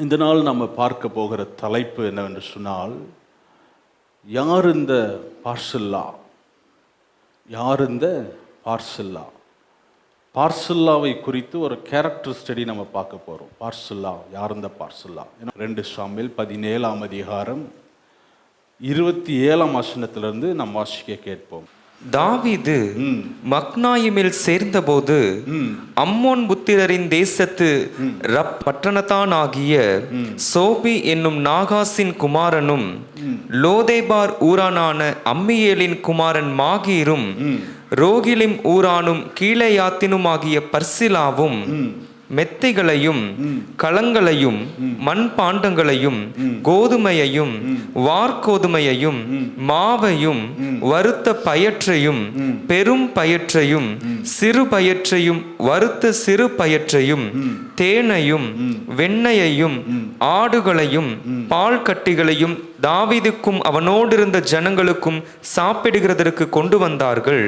இந்த நாள் நம்ம பார்க்க போகிற தலைப்பு என்னவென்று சொன்னால், யார் இந்த பார்சில்லா? யார் இந்த பார்சில்லா? பார்சில்லாவை குறித்து ஒரு கேரக்டர் ஸ்டடி நம்ம பார்க்க போகிறோம். பார்சில்லா, யார் இந்த பார்சில்லா? 2 சாமுவேல் 17ஆம் அதிகாரம் 27ஆம் வசனத்திலிருந்து நாம் வாசிக்க கேட்போம். தாவீது மக்னாயிமில் சேர்ந்தபோது அம்மோன் புத்திரரின் தேசத்து ரப் பட்டணத்தானாகிய சோபி என்னும் நாகாசின் குமாரனும் லோதேபார் ஊரானான அம்மியேலின் குமாரன் மாகீரும் ரோகிலிம் ஊரானும் கீலேயாத்தினுமாகிய பர்சிலாவும் மெத்தைகளையும் களங்களையும் மண்பாண்டங்களையும் கோதுமையையும் வார்கோதுமையையும் மாவையும் வறுத்த பயற்றையும் பெரும் பயற்றையும் சிறு பயற்றையும் வறுத்த சிறு பயற்றையும் தேனையும் வெண்ணையையும் ஆடுகளையும் பால் கட்டிகளையும் தாவீதுக்கும் அவனோடிருந்த ஜனங்களுக்கும் சாப்பிடுகிறதற்கு கொண்டு வந்தார்கள்.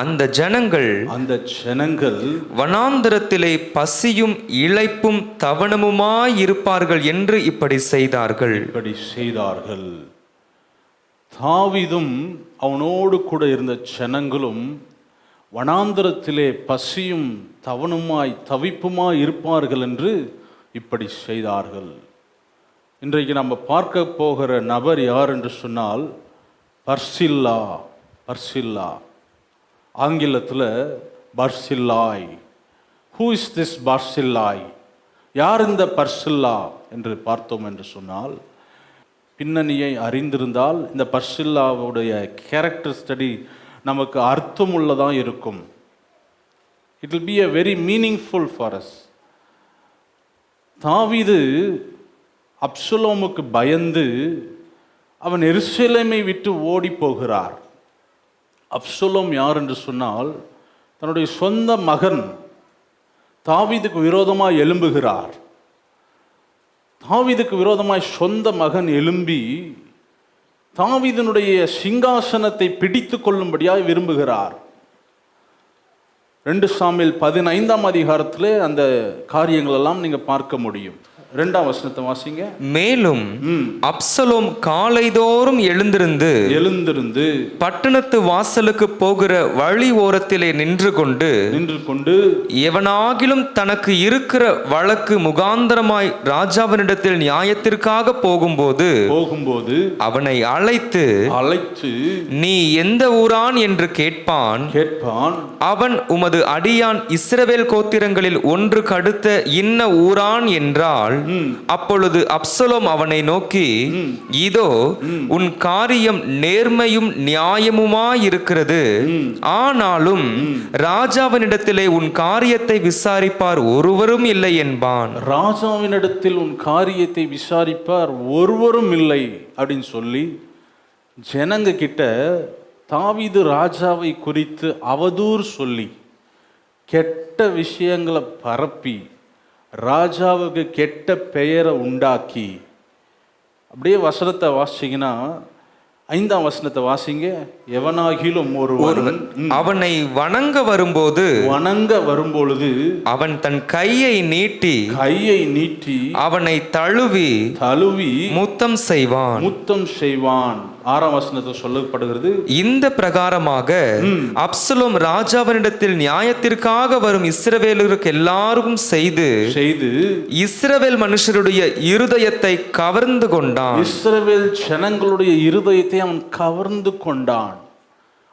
அந்த ஜனங்கள் வனாந்தரத்திலே பசியும் இளைப்பும் தவணமுமாயிருப்பார்கள் என்று இப்படி செய்தார்கள். தாவீதும் அவனோடு கூட இருந்த ஜனங்களும் வனாந்தரத்திலே பசியும் தவிப்புமாய் இருப்பார்கள் என்று இப்படி செய்தார்கள். இன்றைக்கு நம்ம பார்க்க போகிற நபர் யார் என்று சொன்னால் பர்சில்லா, ஆங்கிலத்தில் Barzillai. Who is this Barzillai? யார் இந்த பர்சில்லா என்று பார்த்தோம் என்று சொன்னால், பின்னணியை அறிந்திருந்தால் இந்த பர்சில்லாவுடைய கேரக்டர் ஸ்டடி நமக்கு அர்த்தமுள்ளதாக இருக்கும். It will be a very meaningful for us. தாவீது அப்சலோமுக்கு பயந்து அவன் எருசலேமை விட்டு ஓடி போகிறார். அப்சலோம் யார் என்று சொன்னால், தன்னுடைய சொந்த மகன் தாவீதுக்கு விரோதமாய் எழும்புகிறார். தாவீதுக்கு விரோதமாய் சொந்த மகன் எழும்பி தாவீதினுடைய சிங்காசனத்தை பிடித்து கொள்ளும்படியாய் விரும்புகிறார். 2 சாமுவேல் 15ஆம் அதிகாரத்திலே அந்த காரியங்கள் எல்லாம் நீங்க பார்க்க முடியும். 2ஆம் வசனத்தை வாசிங்க. மேலும் அப்சலோம் காலைதோறும் எழுந்திருந்து பட்டணத்து வாசலுக்கு போகிற வழி ஓரத்திலே நின்று கொண்டு எவனாகிலும் தனக்கு இருக்கிற வழக்கு முகாந்தரமாய் ராஜாவினிடத்தில் நியாயத்திற்காக போகும்போது அவனை அழைத்து நீ எந்த ஊரான் என்று கேட்பான். அவன் உமது அடியான் இஸ்ரவேல் கோத்திரங்களில் ஒன்று கடுத்த இன்ன ஊரான் என்றால், அப்பொழுது அப்சலோம் அவனை நோக்கி, இதோ உன் காரியம் நேர்மையும் நியாயமுமாயிருக்கிறது, ஆனாலும் ராஜாவினிடத்திலே உன் காரியத்தை விசாரிப்பார் ஒருவரும் இல்லை என்பான். ராஜாவினிடத்தில் உன் காரியத்தை விசாரிப்பார் ஒருவரும் இல்லை அப்படின்னு சொல்லி ஜனங்க கிட்ட தாவீது ராஜாவை குறித்து அவதூறு சொல்லி கெட்ட விஷயங்களை பரப்பி ராஜாவுக்கு கெட்ட பெயரை உண்டாக்கி, அப்படியே வசனத்தை வாசிங்கன்னா 5ஆம் வசனத்தை வாசிங்க. எவனாகிலும் ஒருவன் அவனை வணங்க வரும்பொழுது அவன் தன் கையை நீட்டி அவனை தழுவி முத்தம் செய்வான். 6ஆம் வசனத்தில் சொல்லப்படுகிறது, இந்த பிரகாரமாக அப்சலோம் ராஜாவினிடத்தில் நியாயத்திற்காக வரும் இஸ்ரவேலருக்கு எல்லாருக்கும் செய்து இஸ்ரவேல் மனுஷருடைய இருதயத்தை கவர்ந்து கொண்டான். இஸ்ரவேல் ஜனங்களுடைய இருதயத்தை அவன் கவர்ந்து கொண்டான்.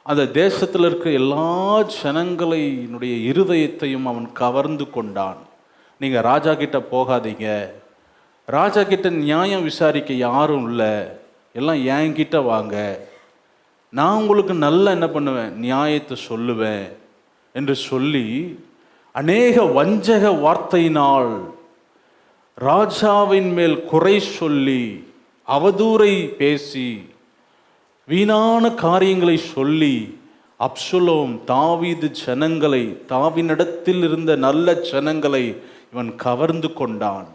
அந்த தேசத்தில் இருக்க எல்லா ஜனங்களினுடைய இருதயத்தையும் அவன் கவர்ந்து கொண்டான். நீங்க ராஜா கிட்ட போகாதீங்க, ராஜா கிட்ட நியாயம் விசாரிக்க யாரும் இல்லை, எல்லாம் என்கிட்ட வாங்க, நான் உங்களுக்கு நல்ல என்ன பண்ணுவேன், நியாயத்தை சொல்லுவேன் என்று சொல்லி அநேக வஞ்சக வார்த்தையினால் ராஜாவின் மேல் குறை சொல்லி அவதூறை பேசி வீணான காரியங்களை சொல்லி அப்சலோம் தாவீது ஜனங்களை, தாவீதினிடத்தில் இருந்த நல்ல ஜனங்களை இவன் கவர்ந்து கொண்டான்,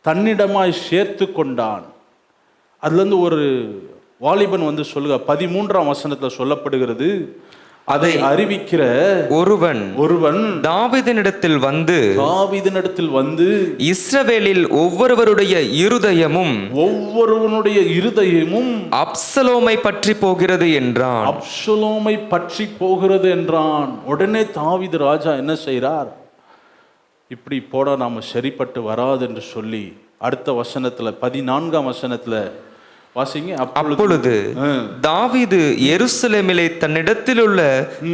தன்னிடமாய் சேர்த்து கொண்டான். அதுலேருந்து ஒரு வாலிபன் சொல்லுக 13ஆம் வசனத்தில் சொல்லப்படுகிறது, அதை அறிவிக்கிற ஒருவன் தாவீதினிடத்தில் வந்து இஸ்ரவேலில் ஒவ்வொருவருடைய இருதயமும் அப்சலோமை பற்றி போகிறது என்றான். உடனே தாவீது ராஜா என்ன செய்றார்? இப்படி போட நாம சரிப்பட்டு வராது என்று சொல்லி அடுத்த வசனத்துல 14ஆம் வசனத்துல வாசிங்க. அப்பொழுது தாவீது எருசலேமிலே தன்னிடத்தில் உள்ள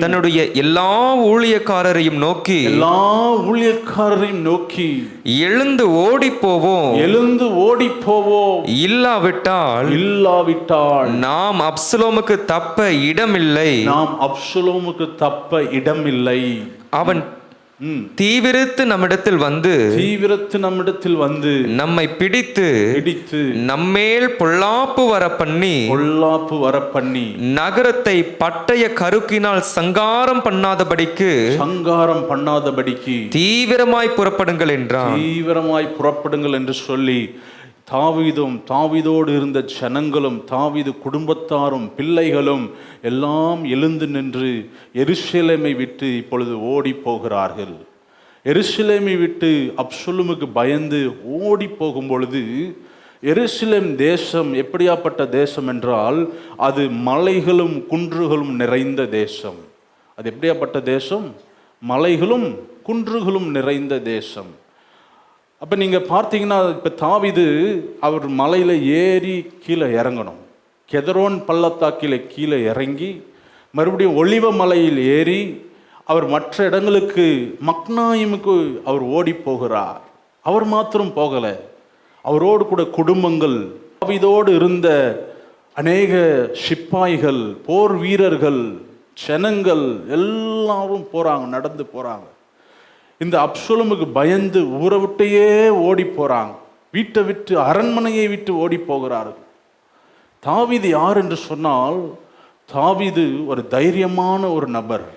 தன்னுடைய எல்லா ஊழியக்காரரையும் நோக்கி எழுந்து ஓடி போவோம், இல்லாவிட்டால் நாம் அப்சலோமுக்கு தப்ப இடமில்லை. அவன் தீவிரத்து நம்மிடத்தில் வந்து நம்மை பிடித்து நம்மேல் பொல்லாப்பு வரப்பண்ணி நகரத்தை பட்டய கருக்கினால் சங்காரம் பண்ணாதபடிக்கு தீவிரமாய் புறப்படுங்கள் என்று சொல்லி தாவீதோடு இருந்த ஜனங்களும் தாவீது குடும்பத்தாரும் பிள்ளைகளும் எல்லாம் எழுந்து நின்று எருசலேமை விட்டு இப்பொழுது ஓடி போகிறார்கள். எருசலேமை விட்டு அப்சலோமுக்கு பயந்து ஓடி போகும் பொழுது, எருசலேம் தேசம் எப்படியாப்பட்ட தேசம் என்றால் அது மலைகளும் குன்றுகளும் நிறைந்த தேசம். அது எப்படியாப்பட்ட தேசம்? மலைகளும் குன்றுகளும் நிறைந்த தேசம். அப்போ நீங்கள் பார்த்தீங்கன்னா, இப்போ தாவீது அவர் மலையில் ஏறி கீழே இறங்கணும். கெதரோன் பள்ளத்தாக்கில் கீழே இறங்கி மறுபடியும் ஒலிவ மலையில் ஏறி அவர் மற்ற இடங்களுக்கு மக்னாயிமுக்கு அவர் ஓடி போகிறார். அவர் மாத்திரம் போகலை, அவரோடு கூட குடும்பங்கள், தாவீதோடு இருந்த அநேக சிப்பாய்கள், போர் வீரர்கள், ஜனங்கள் எல்லாரும் போகிறாங்க, நடந்து போகிறாங்க. இந்த அப்சலோமுக்கு பயந்து ஊரை விட்டையே ஓடி போறாங்க, வீட்டை விட்டு அரண்மனையை விட்டு ஓடி போகிறார்கள். தாவீது யார் என்று சொன்னால், தாவீது ஒரு தைரியமான ஒரு நபர்.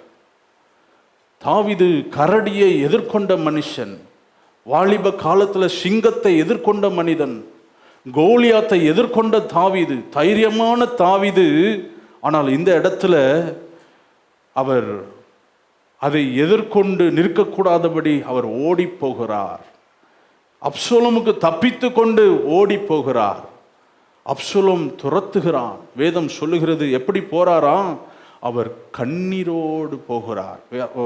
தாவீது கரடியை எதிர்கொண்ட மனுஷன், வாலிப காலத்தில் சிங்கத்தை எதிர்கொண்ட மனிதன், கோலியாத்தை எதிர்கொண்ட தாவீது, தைரியமான தாவீது. ஆனால் இந்த இடத்துல அவர் அதை எதிர்கொண்டு நிற்கக்கூடாதபடி அவர் ஓடி போகிறார். அப்சலோமுக்கு தப்பித்து கொண்டு ஓடி போகிறார். அப்சலோம் துரத்துகிறான். வேதம் சொல்லுகிறது எப்படி போறாராம்? அவர் கண்ணீரோடு போகிறார்.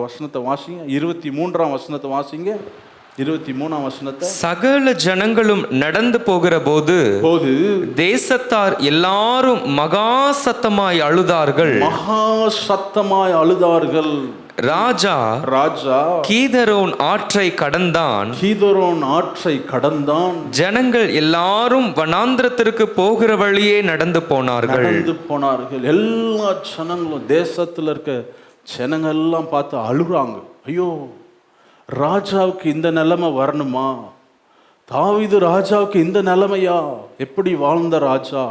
வசனத்தை வாசிங்க, 23ஆம் வசனத்தை வாசிங்க. 23ஆம் வசனத்தை. சகல ஜனங்களும் நடந்து போகிற போது தேசத்தார் எல்லாரும் மகா சத்தமாய் அழுதார்கள். ராஜா கீதரோன் ஆற்றை கடந்தான். ஜனங்கள் எல்லாரும் வனாந்திரத்திற்கு போகிற வழியே நடந்து போனார்கள். எல்லா ஜனங்களும், தேசத்துல இருக்க ஜனங்கள் எல்லாம் பார்த்து அழுறாங்க. ஐயோ, ராஜாவுக்கு இந்த நிலைமை வரணுமா? தாவீது ராஜாவுக்கு இந்த நிலைமையா? எப்படி வாழ்ந்த ராஜா,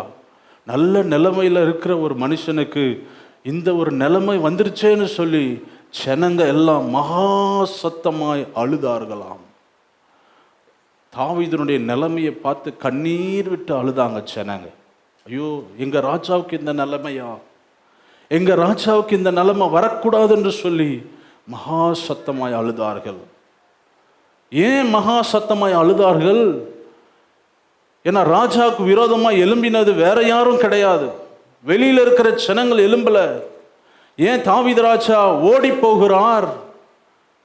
நல்ல நிலைமையில இருக்கிற ஒரு மனுஷனுக்கு இந்த ஒரு நிலைமை வந்துருச்சேன்னு சொல்லி ஜனங்க எல்லாம் மகா சத்தமாய் அழுதார்களாம். தாவீதுனுடைய நிலைமையை பார்த்து கண்ணீர் விட்டு அழுதாங்க ஜனங்க. ஐயோ, எங்க ராஜாவுக்கு இந்த நிலைமையா? எங்க ராஜாவுக்கு இந்த நிலைமை வரக்கூடாது என்று சொல்லி மகா சத்தமாய் அழுதார்கள். ஏன் மகா சத்தமாய் அழுதார்கள்? ஏன்னா ராஜாவுக்கு விரோதமாய் எழும்பினது வேற யாரும் கிடையாது, வெளியில இருக்கிற ஜனங்கள் எழும்பல. ஏன் தாவீது ராஜா ஓடி போகிறார்?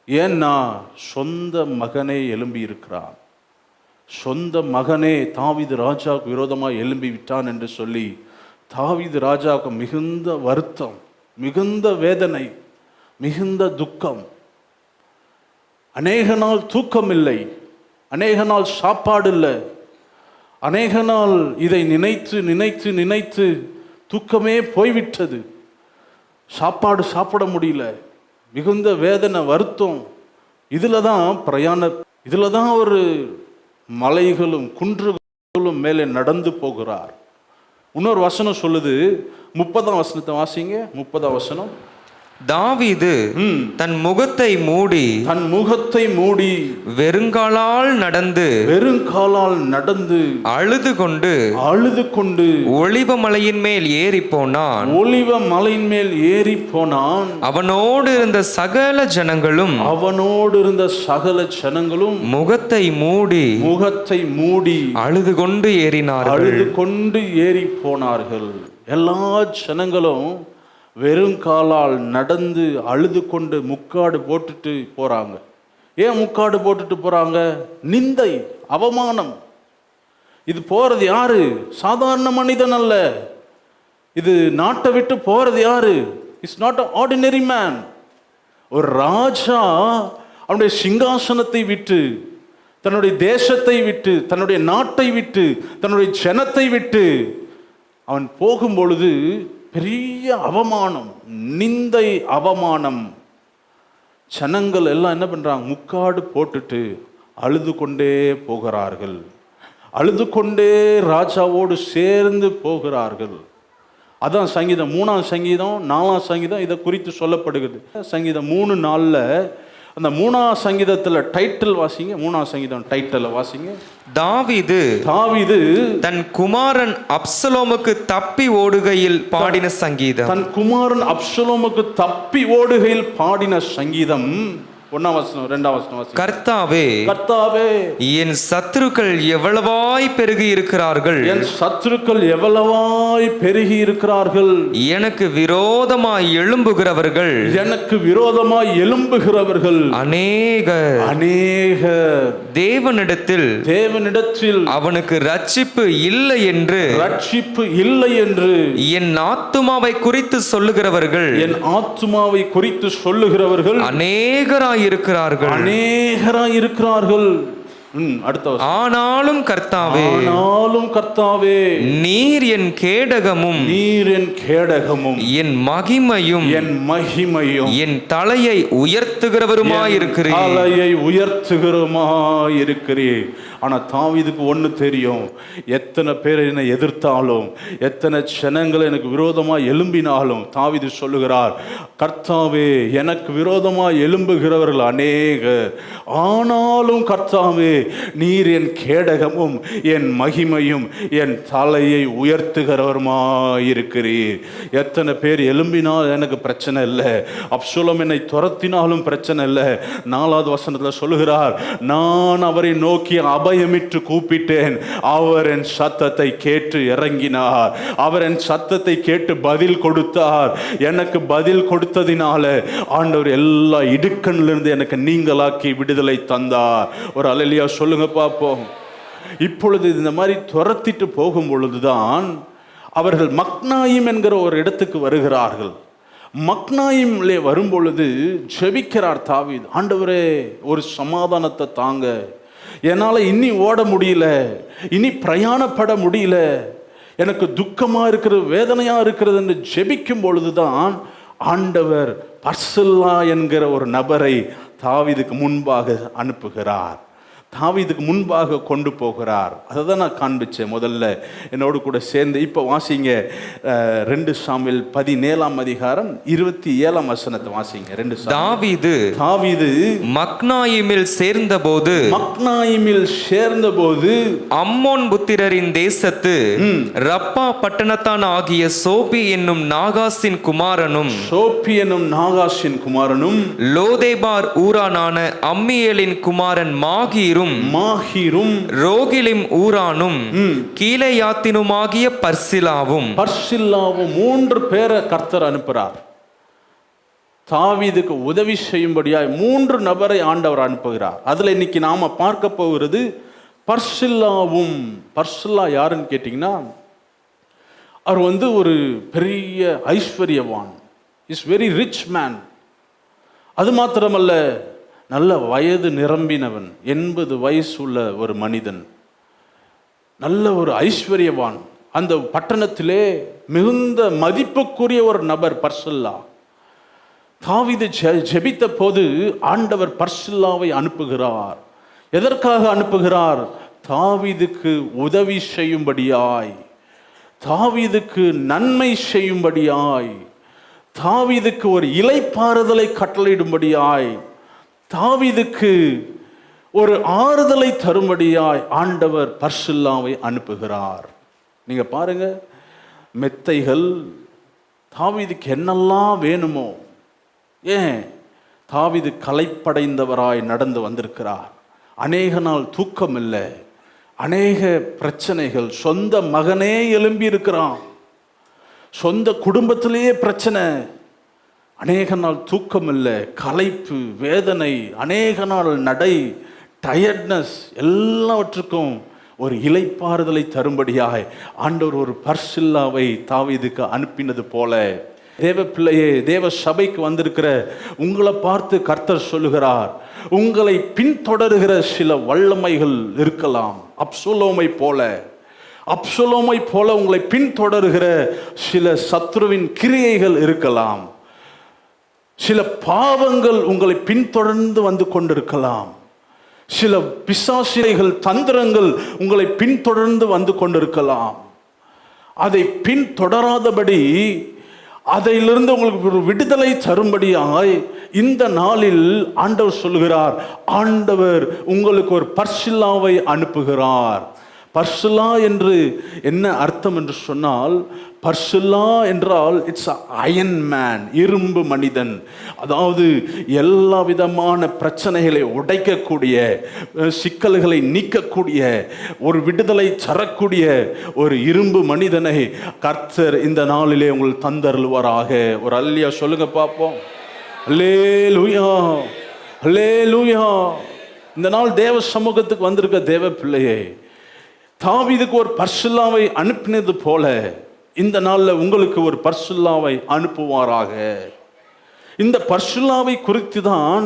ஏன்னா சொந்த மகனே எழும்பி இருக்கிறான். சொந்த மகனே தாவீது ராஜாவுக்கு விரோதமாக எழும்பி விட்டான் என்று சொல்லி தாவீது ராஜாவுக்கு மிகுந்த வருத்தம், மிகுந்த வேதனை, மிகுந்த துக்கம். அநேக நாள் தூக்கம் இல்லை, அநேக நாள் சாப்பாடு இல்லை, அநேக நாள் இதை நினைத்து நினைத்து நினைத்து தூக்கமே போய்விட்டது. சாப்பாடு சாப்பிட முடியல, மிகுந்த வேதனை, வருத்தம். இதில் தான் ஒரு மலைகளும் குன்றுகளும் மேலே நடந்து போகிறார். இன்னொரு வசனம் சொல்லுது, 30ஆம் வசனத்தை வாசிங்க. 30ஆம் வசனம். தாவீது தன் முகத்தை மூடி வெறுங்காலால் நடந்து அழுது கொண்டு ஒலிவ மலையின் மேல் ஏறி போனான். அவனோடு இருந்த சகல ஜனங்களும் முகத்தை மூடி அழுது கொண்டு ஏறி போனார்கள். எல்லா ஜனங்களும் வெறுங்காலால் நடந்து அழுது கொண்டு முக்காடு போட்டுட்டு போறாங்க. ஏன் முக்காடு போட்டுட்டு போறாங்க? நிந்தை, அவமானம். இது போறது யாரு? சாதாரண மனிதன் அல்ல. இது நாட்டை விட்டு போறது யாரு? It's not an ordinary man. ஒரு ராஜா அவனுடைய சிங்காசனத்தை விட்டு, தன்னுடைய தேசத்தை விட்டு, தன்னுடைய நாட்டை விட்டு, தன்னுடைய ஜனத்தை விட்டு அவன் போகும் பொழுது பெரிய அவமானம், நிந்தை, அவமானம். ஜனங்கள் எல்லாம் என்ன பண்றாங்க? முக்காடு போட்டுட்டு அழுது கொண்டே போகிறார்கள். அழுது கொண்டே ராஜாவோடு சேர்ந்து போகிறார்கள். அதான் சங்கீதம் 3ஆம் சங்கீதம் 4ஆம் சங்கீதம் இதை குறித்து சொல்லப்படுகிறது. சங்கீதம் 3:4 அந்த 3ஆம் சங்கீதத்துல டைட்டில் வாசிங்க. 3ஆம் சங்கீதம் டைட்டில் வாசிங்க. தாவீது தன் குமாரன் அப்சலோமுக்கு தப்பி ஓடுகையில் பாடின சங்கீதம். தன் குமாரன் அப்சலோமுக்கு தப்பி ஓடுகையில் பாடின சங்கீதம். 1ஆம் வசனம் 2ஆம் வசனம். கர்த்தாவே என் சத்துருக்கள் எவ்வளவாய் பெருகி இருக்கிறார்கள். எனக்கு விரோதமாய் எழும்புகிறவர்கள் அநேக. தேவனிடத்தில் அவனுக்கு ரட்சிப்பு இல்லை என்று என் ஆத்துமாவை குறித்து சொல்லுகிறவர்கள் அநேகராய் இருக்கிறார்கள். ஆனாலும் கர்த்தாவே நீர் என் கேடகமும் என் மகிமையும் என் தலையை உயர்த்துகிறவருமாயிருக்கிறீர். ஆனா தாவீதுக்கு ஒண்ணு தெரியும். எத்தனை பேர் என்னை எதிர்த்தாலும், எத்தனை ஜனங்கள் எனக்கு விரோதமாக எழும்பினாலும் தாவீது சொல்லுகிறார், கர்த்தாவே எனக்கு விரோதமாக எழும்புகிறவர்கள் அநேக, ஆனாலும் கர்த்தாவே நீர் என் கேடகமும் என் மகிமையும் என் தலையை உயர்த்துகிறவருமாயிருக்கிறீர். எத்தனை பேர் எழும்பினால் எனக்கு பிரச்சனை இல்லை, அப்சலோம் என்னை துரத்தினாலும் பிரச்சனை இல்லை. 4ஆவது வசனத்தில் சொல்லுகிறார், நான் அவரை நோக்கி அபயமிட்டு கூப்பிட்டேன், அவர் என் சத்தத்தை கேட்டு இறங்கினார். அவர் என் சத்தத்தை கேட்டு பதில் கொடுத்தார். எனக்கு பதில் கொடுத்ததினால ஆண்டவர் எல்லா இடுக்கண்ணிலிருந்து எனக்கு நீங்களாக்கி விடுதலை தந்தார். ஒரு அல்லேலூயா சொல்லுங்க பார்ப்போம். இப்பொழுது இந்த மாதிரி துரத்திட்டு போகும் பொழுதுதான் அவர்கள் மக்னாயிம் என்கிற ஒரு இடத்துக்கு வருகிறார்கள். மக்னாயிம்லே வரும்பொழுது ஜெபிக்கிறார் தாவீது, ஆண்டவரே ஒரு சமாதானத்தை தாங்க, என்னால் இனி ஓட முடியல, இனி பிரயாணப்பட முடியல, எனக்கு துக்கமாக இருக்கிறது, வேதனையாக இருக்கிறது என்று ஜெபிக்கும் பொழுதுதான் ஆண்டவர் பர்சில்லா என்கிற ஒரு நபரை தாவீதுக்கு முன்பாக அனுப்புகிறார், தாவீதுக்கு முன்பாக கொண்டு போகிறார். அதை தான் நான் காண்பிச்சேன் முதல்ல. என்னோடு கூட சேர்ந்து இப்போ வாசிங்க 2 சாமுவேல் 17ஆம் அதிகாரம் 27ஆம் வசனத்தை வாசிங்க. 2 தாவீது மக்னாயிமில் சேர்ந்தபோது அம்மோன் புத்திரரின் தேசத்து ரப்பா பட்டணத்தான் ஆகிய சோபி என்னும் நாகாசின் குமாரனும் லோதேபார் ஊரானான அம்மியேலின் குமாரன் மாகீரும் ரோகிலிம் ஊரானும் கீலேயாத்தினுமாகிய பர்சில்லாவும் 3 பேரை கர்த்தர் அனுப்புகிறார். தாவீதுக்கு உதவி செய்யும்படியாய் 3 நபரை ஆண்டவர் அனுப்புகிறார். அதுல இன்னைக்கு நாம பார்க்க போகிறது பர்சில்லாவும். பர்சில்லா யாருன்னு கேட்டீங்கன்னா, அவர் ஒரு பெரிய ஐஸ்வர்யவான், இஸ் வெரி ரிச் மேன். அது மாத்திரமல்ல, நல்ல வயது நிரம்பினவன், 80 வயசு உள்ள ஒரு மனிதன், நல்ல ஒரு ஐஸ்வர்யவான், அந்த பட்டணத்திலே மிகுந்த மதிப்புக்குரிய ஒரு நபர் பர்சில்லா. தாவீது ஜெபித்த போது ஆண்டவர் பர்சில்லாவை அனுப்புகிறார். எதற்காக அனுப்புகிறார்? தாவீதுக்கு உதவி செய்யும்படியாய், தாவீதுக்கு நன்மை செய்யும்படியாய், தாவீதுக்கு ஒரு இளைப்பாறுதலை கட்டளையிடும்படியாய், தாவீதுக்கு ஒரு ஆறுதலை தரும்படியாய் ஆண்டவர் பர்சில்லாவை அனுப்புகிறார். நீங்க பாருங்க, மெத்தைகள் தாவீதுக்கு என்னெல்லாம் வேணுமோ. ஏன்? தாவீது களைப்படைந்தவராய் நடந்து வந்திருக்கிறார். அநேக நாள் தூக்கம் இல்லை, அநேக பிரச்சனைகள். சொந்த மகனே எழும்பி இருக்கிறான், சொந்த குடும்பத்திலேயே பிரச்சனை, அநேக நாள் தூக்கம் இல்லை, களைப்பு, வேதனை, அநேக நாள் நடை, டயர்ட்னஸ், எல்லாவற்றுக்கும் ஒரு இளைப்பாறுதலை தரும்படியாய் ஆண்டவர் ஒரு பர்சில்லாவை தாவீதுக்கு அனுப்பினது போல, தேவ பிள்ளையே, தேவ சபைக்கு வந்திருக்கிற உங்களை பார்த்து கர்த்தர் சொல்லுகிறார், உங்களை பின்தொடருகிற சில வல்லமைகள் இருக்கலாம். அப்சலோமை போல உங்களை பின்தொடருகிற சில சத்ருவின் கிரியைகள் இருக்கலாம். சில பாவங்கள் உங்களை பின்தொடர்ந்து வந்து கொண்டிருக்கலாம். சில பிசாசிகள், தந்திரங்கள் உங்களை பின்தொடர்ந்து வந்து கொண்டிருக்கலாம். அதை பின்தொடராதபடி, அதிலிருந்து உங்களுக்கு ஒரு விடுதலை தரும்படியாய் இந்த நாளில் ஆண்டவர் சொல்கிறார், ஆண்டவர் உங்களுக்கு ஒரு பர்சில்லாவை அனுப்புகிறார். பர்சில்லா என்று என்ன அர்த்தம் என்று சொன்னால், பர்சில்லா என்றால் இட்ஸ் அயன் மேன், இரும்பு மனிதன். அதாவது எல்லா விதமான பிரச்சனைகளை உடைக்கக்கூடிய, சிக்கல்களை நீக்கக்கூடிய, ஒரு விடுதலை தரக்கூடிய ஒரு இரும்பு மனிதனை கர்த்தர் இந்த நாளிலே உங்கள் தந்தருள்வாராக. ஒரு அல்லேலூயா சொல்லுங்க பார்ப்போம். அல்லேலூயா, அல்லேலூயா. இந்த நாள் தேவ சமூகத்துக்கு வந்திருக்க தேவ பிள்ளையே, தாவீதுக்கு ஒரு பர்சில்லாவை அனுப்பினது போல இந்த நாளில் உங்களுக்கு ஒரு பர்சில்லாவை அனுப்புவாராக. இந்த பர்சில்லாவை குறித்து தான்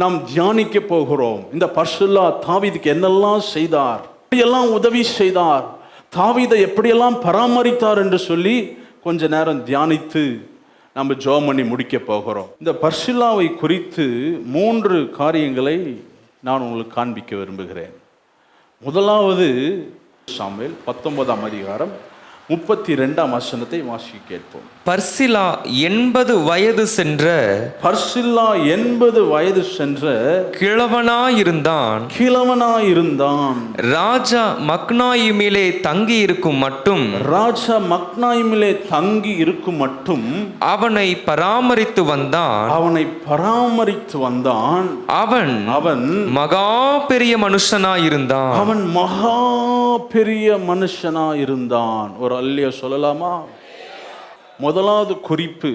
நாம் தியானிக்க போகிறோம். இந்த பர்சில்லா தாவீதுக்கு என்னெல்லாம் செய்தார், எப்படியெல்லாம் உதவி செய்தார், தாவீதை எப்படியெல்லாம் பராமரித்தார் என்று சொல்லி கொஞ்ச நேரம் தியானித்து நம்ம ஜெபம் பண்ணி முடிக்க போகிறோம். இந்த பர்சில்லாவை குறித்து 3 காரியங்களை நான் உங்களுக்கு காண்பிக்க விரும்புகிறேன். முதலாவது சாமுவேல் 19ஆம் அதிகாரம் 32ஆம் வசனத்தை வாசி கேட்போம். பர்சில்லா 80 வயது சென்ற கிழவனாயிருந்தான். ராஜா மக்னாயிமிலே தங்கி இருக்கும் மட்டும் அவனை பராமரித்து வந்தான். அவன் மகா பெரிய மனுஷனாயிருந்தான். ஒரு அல்லேலூயா சொல்லலாமா? முதலாவது குறிப்பு,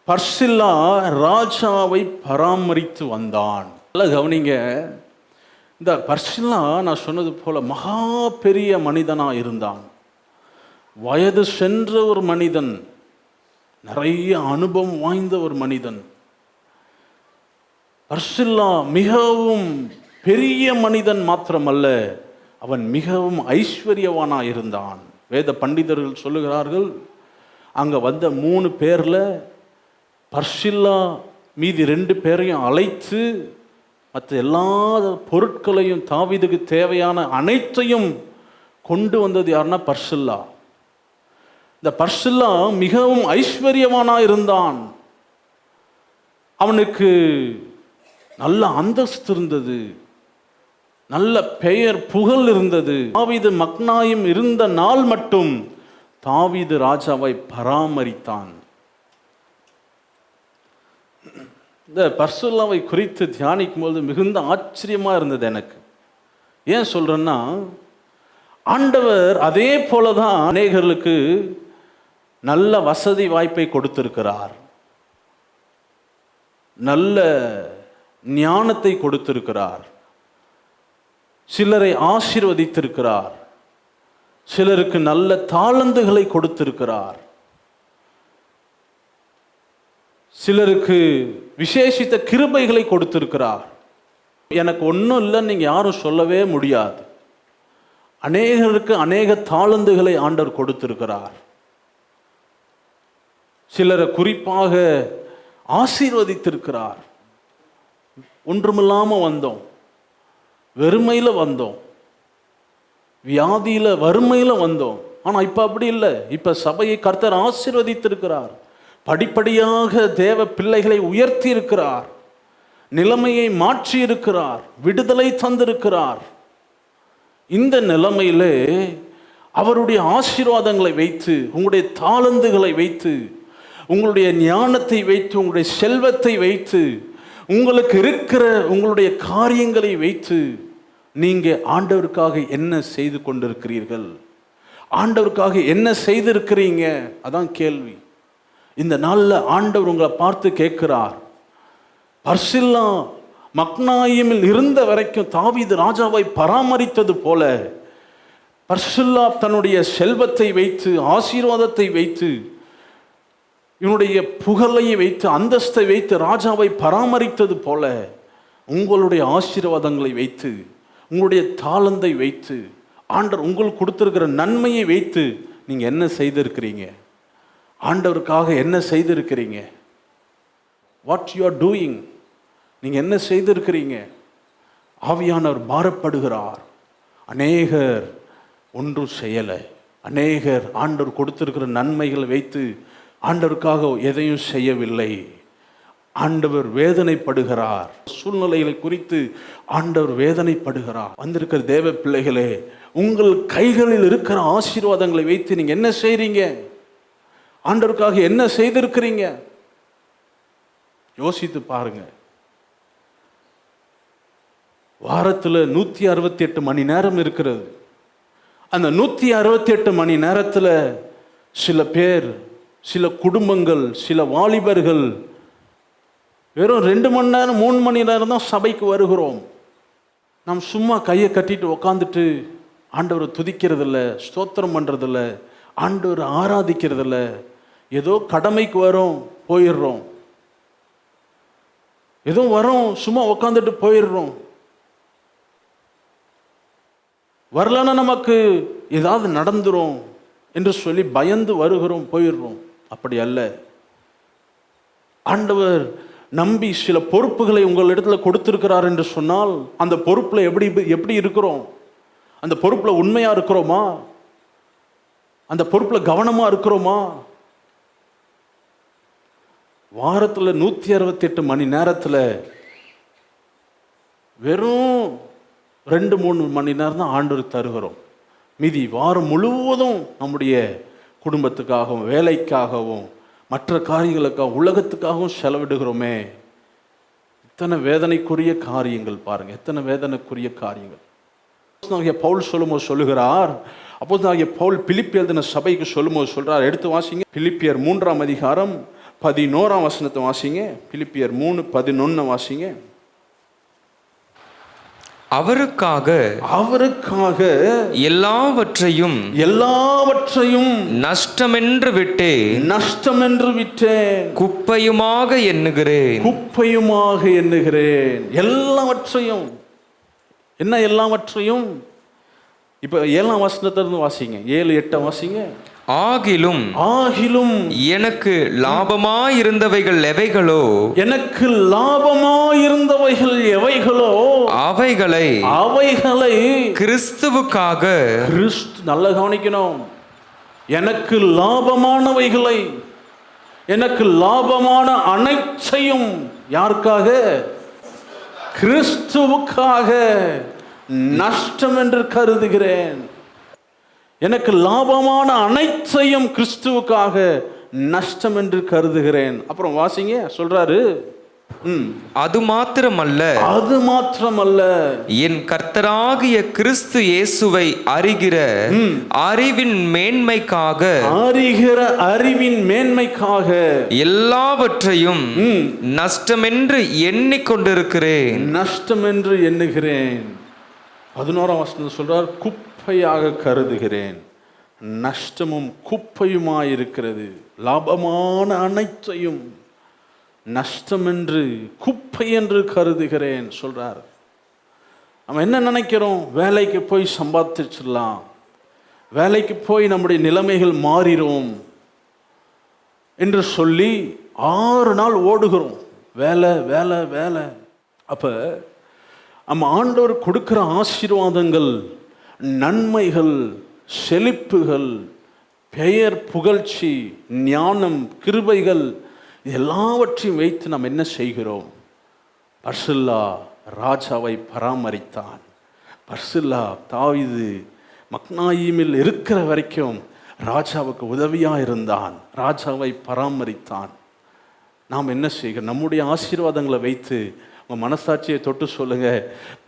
பர்சில்லா ராஜாவை பராமரித்து வந்தான். நல்லா கவனிங்க, இந்த பர்சில்லா நான் சொன்னது போல மகா பெரிய மனிதனா இருந்தான். வயது சென்ற ஒரு மனிதன், நிறைய அனுபவம் வாய்ந்த ஒரு மனிதன். பர்சில்லா மிகவும் பெரிய மனிதன் மாத்திரமல்ல, அவன் மிகவும் ஐஸ்வர்யவானா இருந்தான். வேத பண்டிதர்கள் சொல்லுகிறார்கள், அங்கே வந்த 3 பேரில் பர்சில்லா மீதி 2 பேரையும் அழைத்து மற்ற எல்லா பொருட்களையும், தாவீதுக்கு தேவையான அனைத்தையும் கொண்டு வந்தது யாருன்னா பர்சில்லா. இந்த பர்சில்லா மிகவும் ஐஸ்வர்யவானா இருந்தான். அவனுக்கு நல்ல அந்தஸ்து இருந்தது, நல்ல பெயர் புகழ் இருந்தது. தாவீது மக்னாயிம் இருந்த நாள் மட்டும் தாவீது ராஜாவை பராமரித்தான். இந்த பர்சில்லாவை குறித்து தியானிக்கும் போது மிகுந்த ஆச்சரியமா இருந்தது எனக்கு. ஏன் சொல்றேன்னா, ஆண்டவர் அதே போலதான் அநேகர்களுக்கு நல்ல வசதி வாய்ப்பை கொடுத்திருக்கிறார், நல்ல ஞானத்தை கொடுத்திருக்கிறார், சிலரை ஆசீர்வதித்திருக்கிறார், சிலருக்கு நல்ல தாளந்துகளை கொடுத்திருக்கிறார், சிலருக்கு விசேஷித்த கிருபைகளை கொடுத்திருக்கிறார். எனக்கு ஒன்றும் இல்லைன்னு நீங்கள் யாரும் சொல்லவே முடியாது. அநேகருக்கு அநேக தாளந்துகளை ஆண்டவர் கொடுத்திருக்கிறார். சிலரை குறிப்பாக ஆசீர்வதித்திருக்கிறார். ஒன்றுமில்லாமல் வந்தோம், வெறுமையில் வந்தோம், வியாதியில் வறுமையில் வந்தோம். ஆனால் இப்போ அப்படி இல்லை. இப்போ சபையை கர்த்தர் ஆசீர்வதித்திருக்கிறார், படிப்படியாக தேவ பிள்ளைகளை உயர்த்தி இருக்கிறார், நிலைமையை மாற்றி இருக்கிறார், விடுதலை தந்திருக்கிறார். இந்த நிலைமையிலே அவருடைய ஆசீர்வாதங்களை வைத்து, உங்களுடைய தாளந்துகளை வைத்து, உங்களுடைய ஞானத்தை வைத்து, உங்களுடைய செல்வத்தை வைத்து, உங்களுக்கு இருக்கிற உங்களுடைய காரியங்களை வைத்து நீங்க ஆண்டவருக்காக என்ன செய்து கொண்டிருக்கிறீர்கள்? ஆண்டவருக்காக என்ன செய்திருக்கிறீங்க? அதான் கேள்வி. இந்த நாளில் ஆண்டவர் உங்களை பார்த்து கேட்கிறார். பர்சில்லா மக்னாயிமில் இருந்த வரைக்கும் தாவீது ராஜாவை பராமரித்தது போல பர்சில்லா தன்னுடைய செல்வத்தை வைத்து, ஆசீர்வாதத்தை வைத்து, இவனுடைய புகழை வைத்து, அந்தஸ்தை வைத்து ராஜாவை பராமரித்தது போல உங்களுடைய ஆசீர்வாதங்களை வைத்து, உங்களுடைய தாளந்தை வைத்து, ஆண்டவர் உங்களுக்கு கொடுத்திருக்கிற நன்மையை வைத்து நீங்க என்ன செய்திருக்கிறீங்க? ஆண்டவருக்காக என்ன செய்திருக்கிறீங்க? What you are doing? நீங்க என்ன செய்திருக்கிறீங்க? ஆவியானவர் பாரப்படுகிறார். அநேகர் ஒன்றும் செய்யலை. அநேகர் ஆண்டவர் கொடுத்திருக்கிற நன்மைகளை வைத்து ஆண்டவருக்காக எதையும் செய்யவில்லை. ஆண்டவர் வேதனைப்படுகிறார். சூழ்நிலைகளை குறித்து ஆண்டவர் வேதனைப்படுகிறார். வந்திருக்கிற தேவ பிள்ளைகளே, உங்கள் கைகளில் இருக்கிற ஆசீர்வாதங்களை வைத்து நீங்க என்ன செய்றீங்க? ஆண்டவருக்காக என்ன செய்திருக்கிறீங்க? யோசித்து பாருங்க. வாரத்தில் 168 மணி நேரம் இருக்கிறது. அந்த 168 மணி நேரத்தில் சில பேர், சில குடும்பங்கள், சில வாலிபர்கள் வெறும் 2 மணி நேரம் 3 மணி நேரம் தான் சபைக்கு வருகிறோம். நாம் சும்மா கையை கட்டிட்டு உக்காந்துட்டு ஆண்டவரை துதிக்கிறதில்ல, ஸ்தோத்திரம் பண்ணுறதில்ல, ஆண்டவரை ஆராதிக்கிறதில்ல. ஏதோ கடமைக்கு வரோம், போயிடுறோம். ஏதோ வரோம், சும்மா உக்காந்துட்டு போயிடுறோம். வரலன்னா நமக்கு ஏதாவது நடந்துரும் என்று சொல்லி பயந்து வருகிறோம், போயிடுறோம். அப்படி அல்ல. ஆண்டவர் நம்பி சில பொறுப்புகளை உங்களிடத்தில் கொடுத்திருக்கிறார் என்று சொன்னால் அந்த பொறுப்பில் எப்படி இருக்கிறோம்? அந்த பொறுப்பில் உண்மையா இருக்கிறோமா? அந்த பொறுப்பில் கவனமா இருக்கிறோமா? வாரத்தில் 168 மணி நேரத்தில் வெறும் 2-3 மணி நேரம் தான் ஆண்டவர் தருகிறோம். மீதி வாரம் முழுவதும் நம்முடைய குடும்பத்துக்காகவும், வேலைக்காகவும், மற்ற காரியங்களுக்காக, உலகத்துக்காகவும் செலவிடுகிறோமே. எத்தனை வேதனைக்குரிய காரியங்கள் பாருங்க, எத்தனை வேதனைக்குரிய காரியங்கள். பவுல் சொல்லும்போது சொல்லுகிறார், அப்போஸ்தலனாகிய பவுல் பிலிப்பியர் எழுதின சபைக்கு சொல்லும்போது சொல்றார். எடுத்து வாசிங்க, பிலிப்பியர் 3ஆம் அதிகாரம் 11ஆம் வசனத்தை வாசிங்க. பிலிப்பியர் 3:11 வாசிங்க. அவருக்காக எல்லாவற்றையும் நஷ்டமென்று விட்டேன், குப்பையுமாக எண்ணுகிறேன். எல்லாவற்றையும் என்ன? எல்லாவற்றையும். இப்ப 7ஆம் வசனத்திலிருந்து வாசிங்க, 7-8 வாசிங்க. ஆகிலும் எனக்கு லாபமாயிருந்தவைகள் எவைகளோ, அவைகளை கிறிஸ்துவுக்காக, நல்ல கவனிக்கணும், எனக்கு லாபமானவைகளை, எனக்கு லாபமான அனைத்தையும் யாருக்காக? கிறிஸ்துவுக்காக நஷ்டம் என்று கருதுகிறேன். எனக்கு லாபமான அனைத்தையும் கிறிஸ்துவுக்காக நஷ்டம் என்று கருதுகிறேன். அப்புறம் வாசிங்க, சொல்றாரு, அது மாத்திரமல்ல என் கர்த்தராகிய கிறிஸ்து இயேசுவை அறிகிற அறிவின் மேன்மைக்காக எல்லாவற்றையும் நஷ்டமென்று எண்ணிக்கொண்டிருக்கிறேன். நஷ்டம் என்று எண்ணுகிறேன். 11ஆம் வசனம் சொல்றார், குப்பையாக கருதுகிறேன். நஷ்டமும் குப்பையுமாயிருக்கிறது. லாபமான அனைத்தையும் நஷ்டம் என்று, குப்பை என்று கருதுகிறேன் சொல்றார். நம்ம என்ன நினைக்கிறோம்? வேலைக்கு போய் சம்பாதிச்சிடலாம், வேலைக்கு போய் நம்முடைய நிலைமைகள் மாறிடும் என்று சொல்லி 6 நாள் ஓடுகிறோம். வேலை வேலை வேலை. அப்ப நம்ம ஆண்டவர் கொடுக்கிற ஆசீர்வாதங்கள், நன்மைகள், செழிப்புகள், பெயர், புகழ்ச்சி, ஞானம், கிருபைகள் எல்லாவற்றையும் வைத்து நாம் என்ன செய்கிறோம்? பர்சில்லா ராஜாவை பராமரித்தான். பர்சில்லா தாவீது மக்னாயீமில் இருக்கிற வரைக்கும் ராஜாவுக்கு உதவியாக இருந்தான், ராஜாவை பராமரித்தான். நாம் என்ன செய்கிறோம்? நம்முடைய ஆசீர்வாதங்களை வைத்து உங்கள் மனசாட்சியை தொட்டு சொல்லுங்க,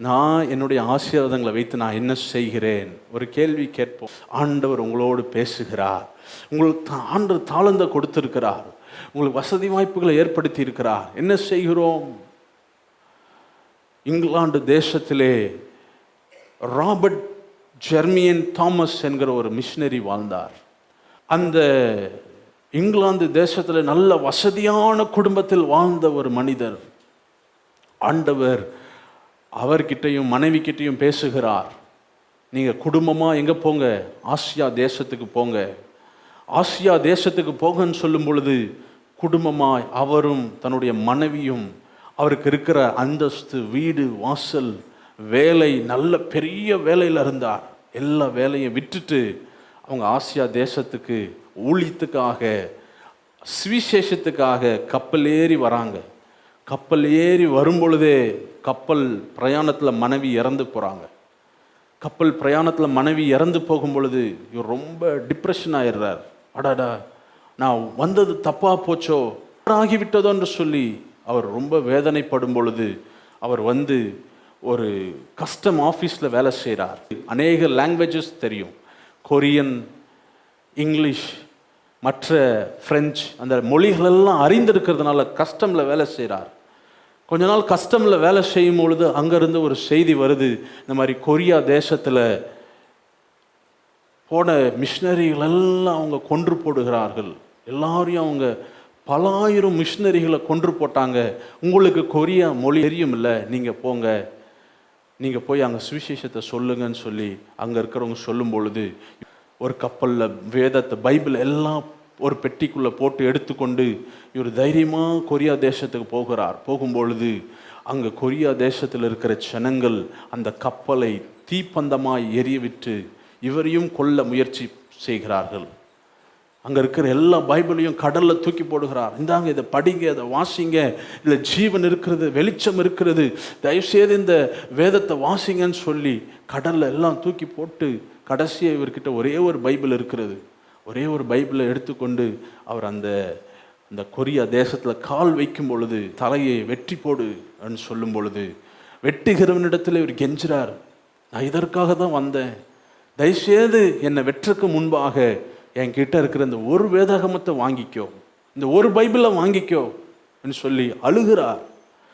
நான் என்னுடைய ஆசீர்வாதங்களை வைத்து நான் என்ன செய்கிறேன்? ஒரு கேள்வி கேட்போம். ஆண்டவர் உங்களோடு பேசுகிறார், உங்களுக்கு ஆண்டவர் தாளந்தை கொடுத்திருக்கிறார், உங்களுக்கு வசதி வாய்ப்புகளை ஏற்படுத்தி இருக்கிறார். என்ன செய்கிறோம்? இங்கிலாந்து தேசத்திலே ராபர்ட் ஜெர்மியன் தாமஸ் என்கிற ஒரு மிஷினரி வாழ்ந்தார். அந்த இங்கிலாந்து தேசத்தில் நல்ல வசதியான குடும்பத்தில் வாழ்ந்த ஒரு மனிதர். ஆண்டவர் அவர்கிட்டையும் மனைவிக்கிட்டையும் பேசுகிறார். நீங்கள் குடும்பமாக எங்கே போங்க? ஆசியா தேசத்துக்கு போங்க. ஆசியா தேசத்துக்கு போங்கன்னு சொல்லும் பொழுது குடும்பமாய் அவரும் தன்னுடைய மனைவியும், அவருக்கு இருக்கிற அந்தஸ்து, வீடு, வாசல், வேலை, நல்ல பெரிய வேலையில் இருந்தார். எல்லா வேலையும் விட்டுட்டு அவங்க ஆசியா தேசத்துக்கு ஊழியத்துக்காக, சுவிசேஷத்துக்காக கப்பல் ஏறி வராங்க. கப்பல் ஏறி வரும்பொழுதே கப்பல் பிரயாணத்தில் மனைவி இறந்து போகிறாங்க. கப்பல் பிரயாணத்தில் மனைவி இறந்து போகும் பொழுது இவர் ரொம்ப டிப்ரெஷன் ஆயிடுறார். அடாடா, நான் வந்தது தப்பாக போச்சோ, ஆகிவிட்டதோ என்று சொல்லி அவர் ரொம்ப வேதனைப்படும் பொழுது அவர் வந்து ஒரு கஸ்டம் ஆஃபீஸில் வேலை செய்கிறார். அநேக லாங்குவேஜஸ் தெரியும், கொரியன், இங்கிலீஷ், மற்ற ஃப்ரெஞ்சு, அந்த மொழிகளெல்லாம் அறிந்திருக்கிறதுனால கஸ்டமில் வேலை செய்கிறார். கொஞ்ச நாள் கஸ்டமில் வேலை செய்யும் பொழுது அங்கேருந்து ஒரு செய்தி வருது, இந்த மாதிரி கொரியா தேசத்தில் போன மிஷினரிகளெல்லாம் அவங்க கொன்று போடுகிறார்கள். எல்லாரையும் அவங்க பல ஆயிரம் மிஷினரிகளை கொன்று போட்டாங்க. உங்களுக்கு கொரியா மொழி தெரியும் இல்லை, நீங்கள் போங்க, நீங்கள் போய் அங்கே சுவிசேஷத்தை சொல்லுங்கன்னு சொல்லி அங்கே இருக்கிறவங்க சொல்லும் பொழுது ஒரு கப்பலில் வேதத்தை, பைபிள் எல்லாம் ஒரு பெட்டிக்குள்ளே போட்டு எடுத்துக்கொண்டு இவர் தைரியமாக கொரியா தேசத்துக்கு போகிறார். போகும்பொழுது அங்கே கொரியா தேசத்தில் இருக்கிற ஜனங்கள் அந்த கப்பலை தீப்பந்தமாய் எரியவிட்டு இவரையும் கொல்ல முயற்சி செய்கிறார்கள். அங்கே இருக்கிற எல்லா பைபிளையும் கடலில் தூக்கி போடுகிறார். இந்தாங்க, இதை படிங்க, இதை வாசிங்க, இதில் ஜீவன் இருக்கிறது, வெளிச்சம் இருக்கிறது, தயவுசெய்து இந்த வேதத்தை வாசிங்கன்னு சொல்லி கடலில் எல்லாம் தூக்கி போட்டு கடைசியாக இவர்கிட்ட ஒரே ஒரு பைபிள் இருக்கிறது. ஒரே ஒரு பைபிளை எடுத்துக்கொண்டு அவர் அந்த கொரியா தேசத்தில் கால் வைக்கும் பொழுது தலையை வெட்டி போடு அப்படின்னு சொல்லும் பொழுது வெட்டுகிறவனிடத்தில் இவர் கெஞ்சுறார், நான் இதற்காக தான் வந்தேன், தயவுசெய்து என்னை வெற்றுக்கு முன்பாக என்கிட்ட இருக்கிற இந்த ஒரு வேதாகமத்தை வாங்கிக்கோ, இந்த ஒரு பைபிளை வாங்கிக்கோ அப்படின்னு சொல்லி அழுகிறார்.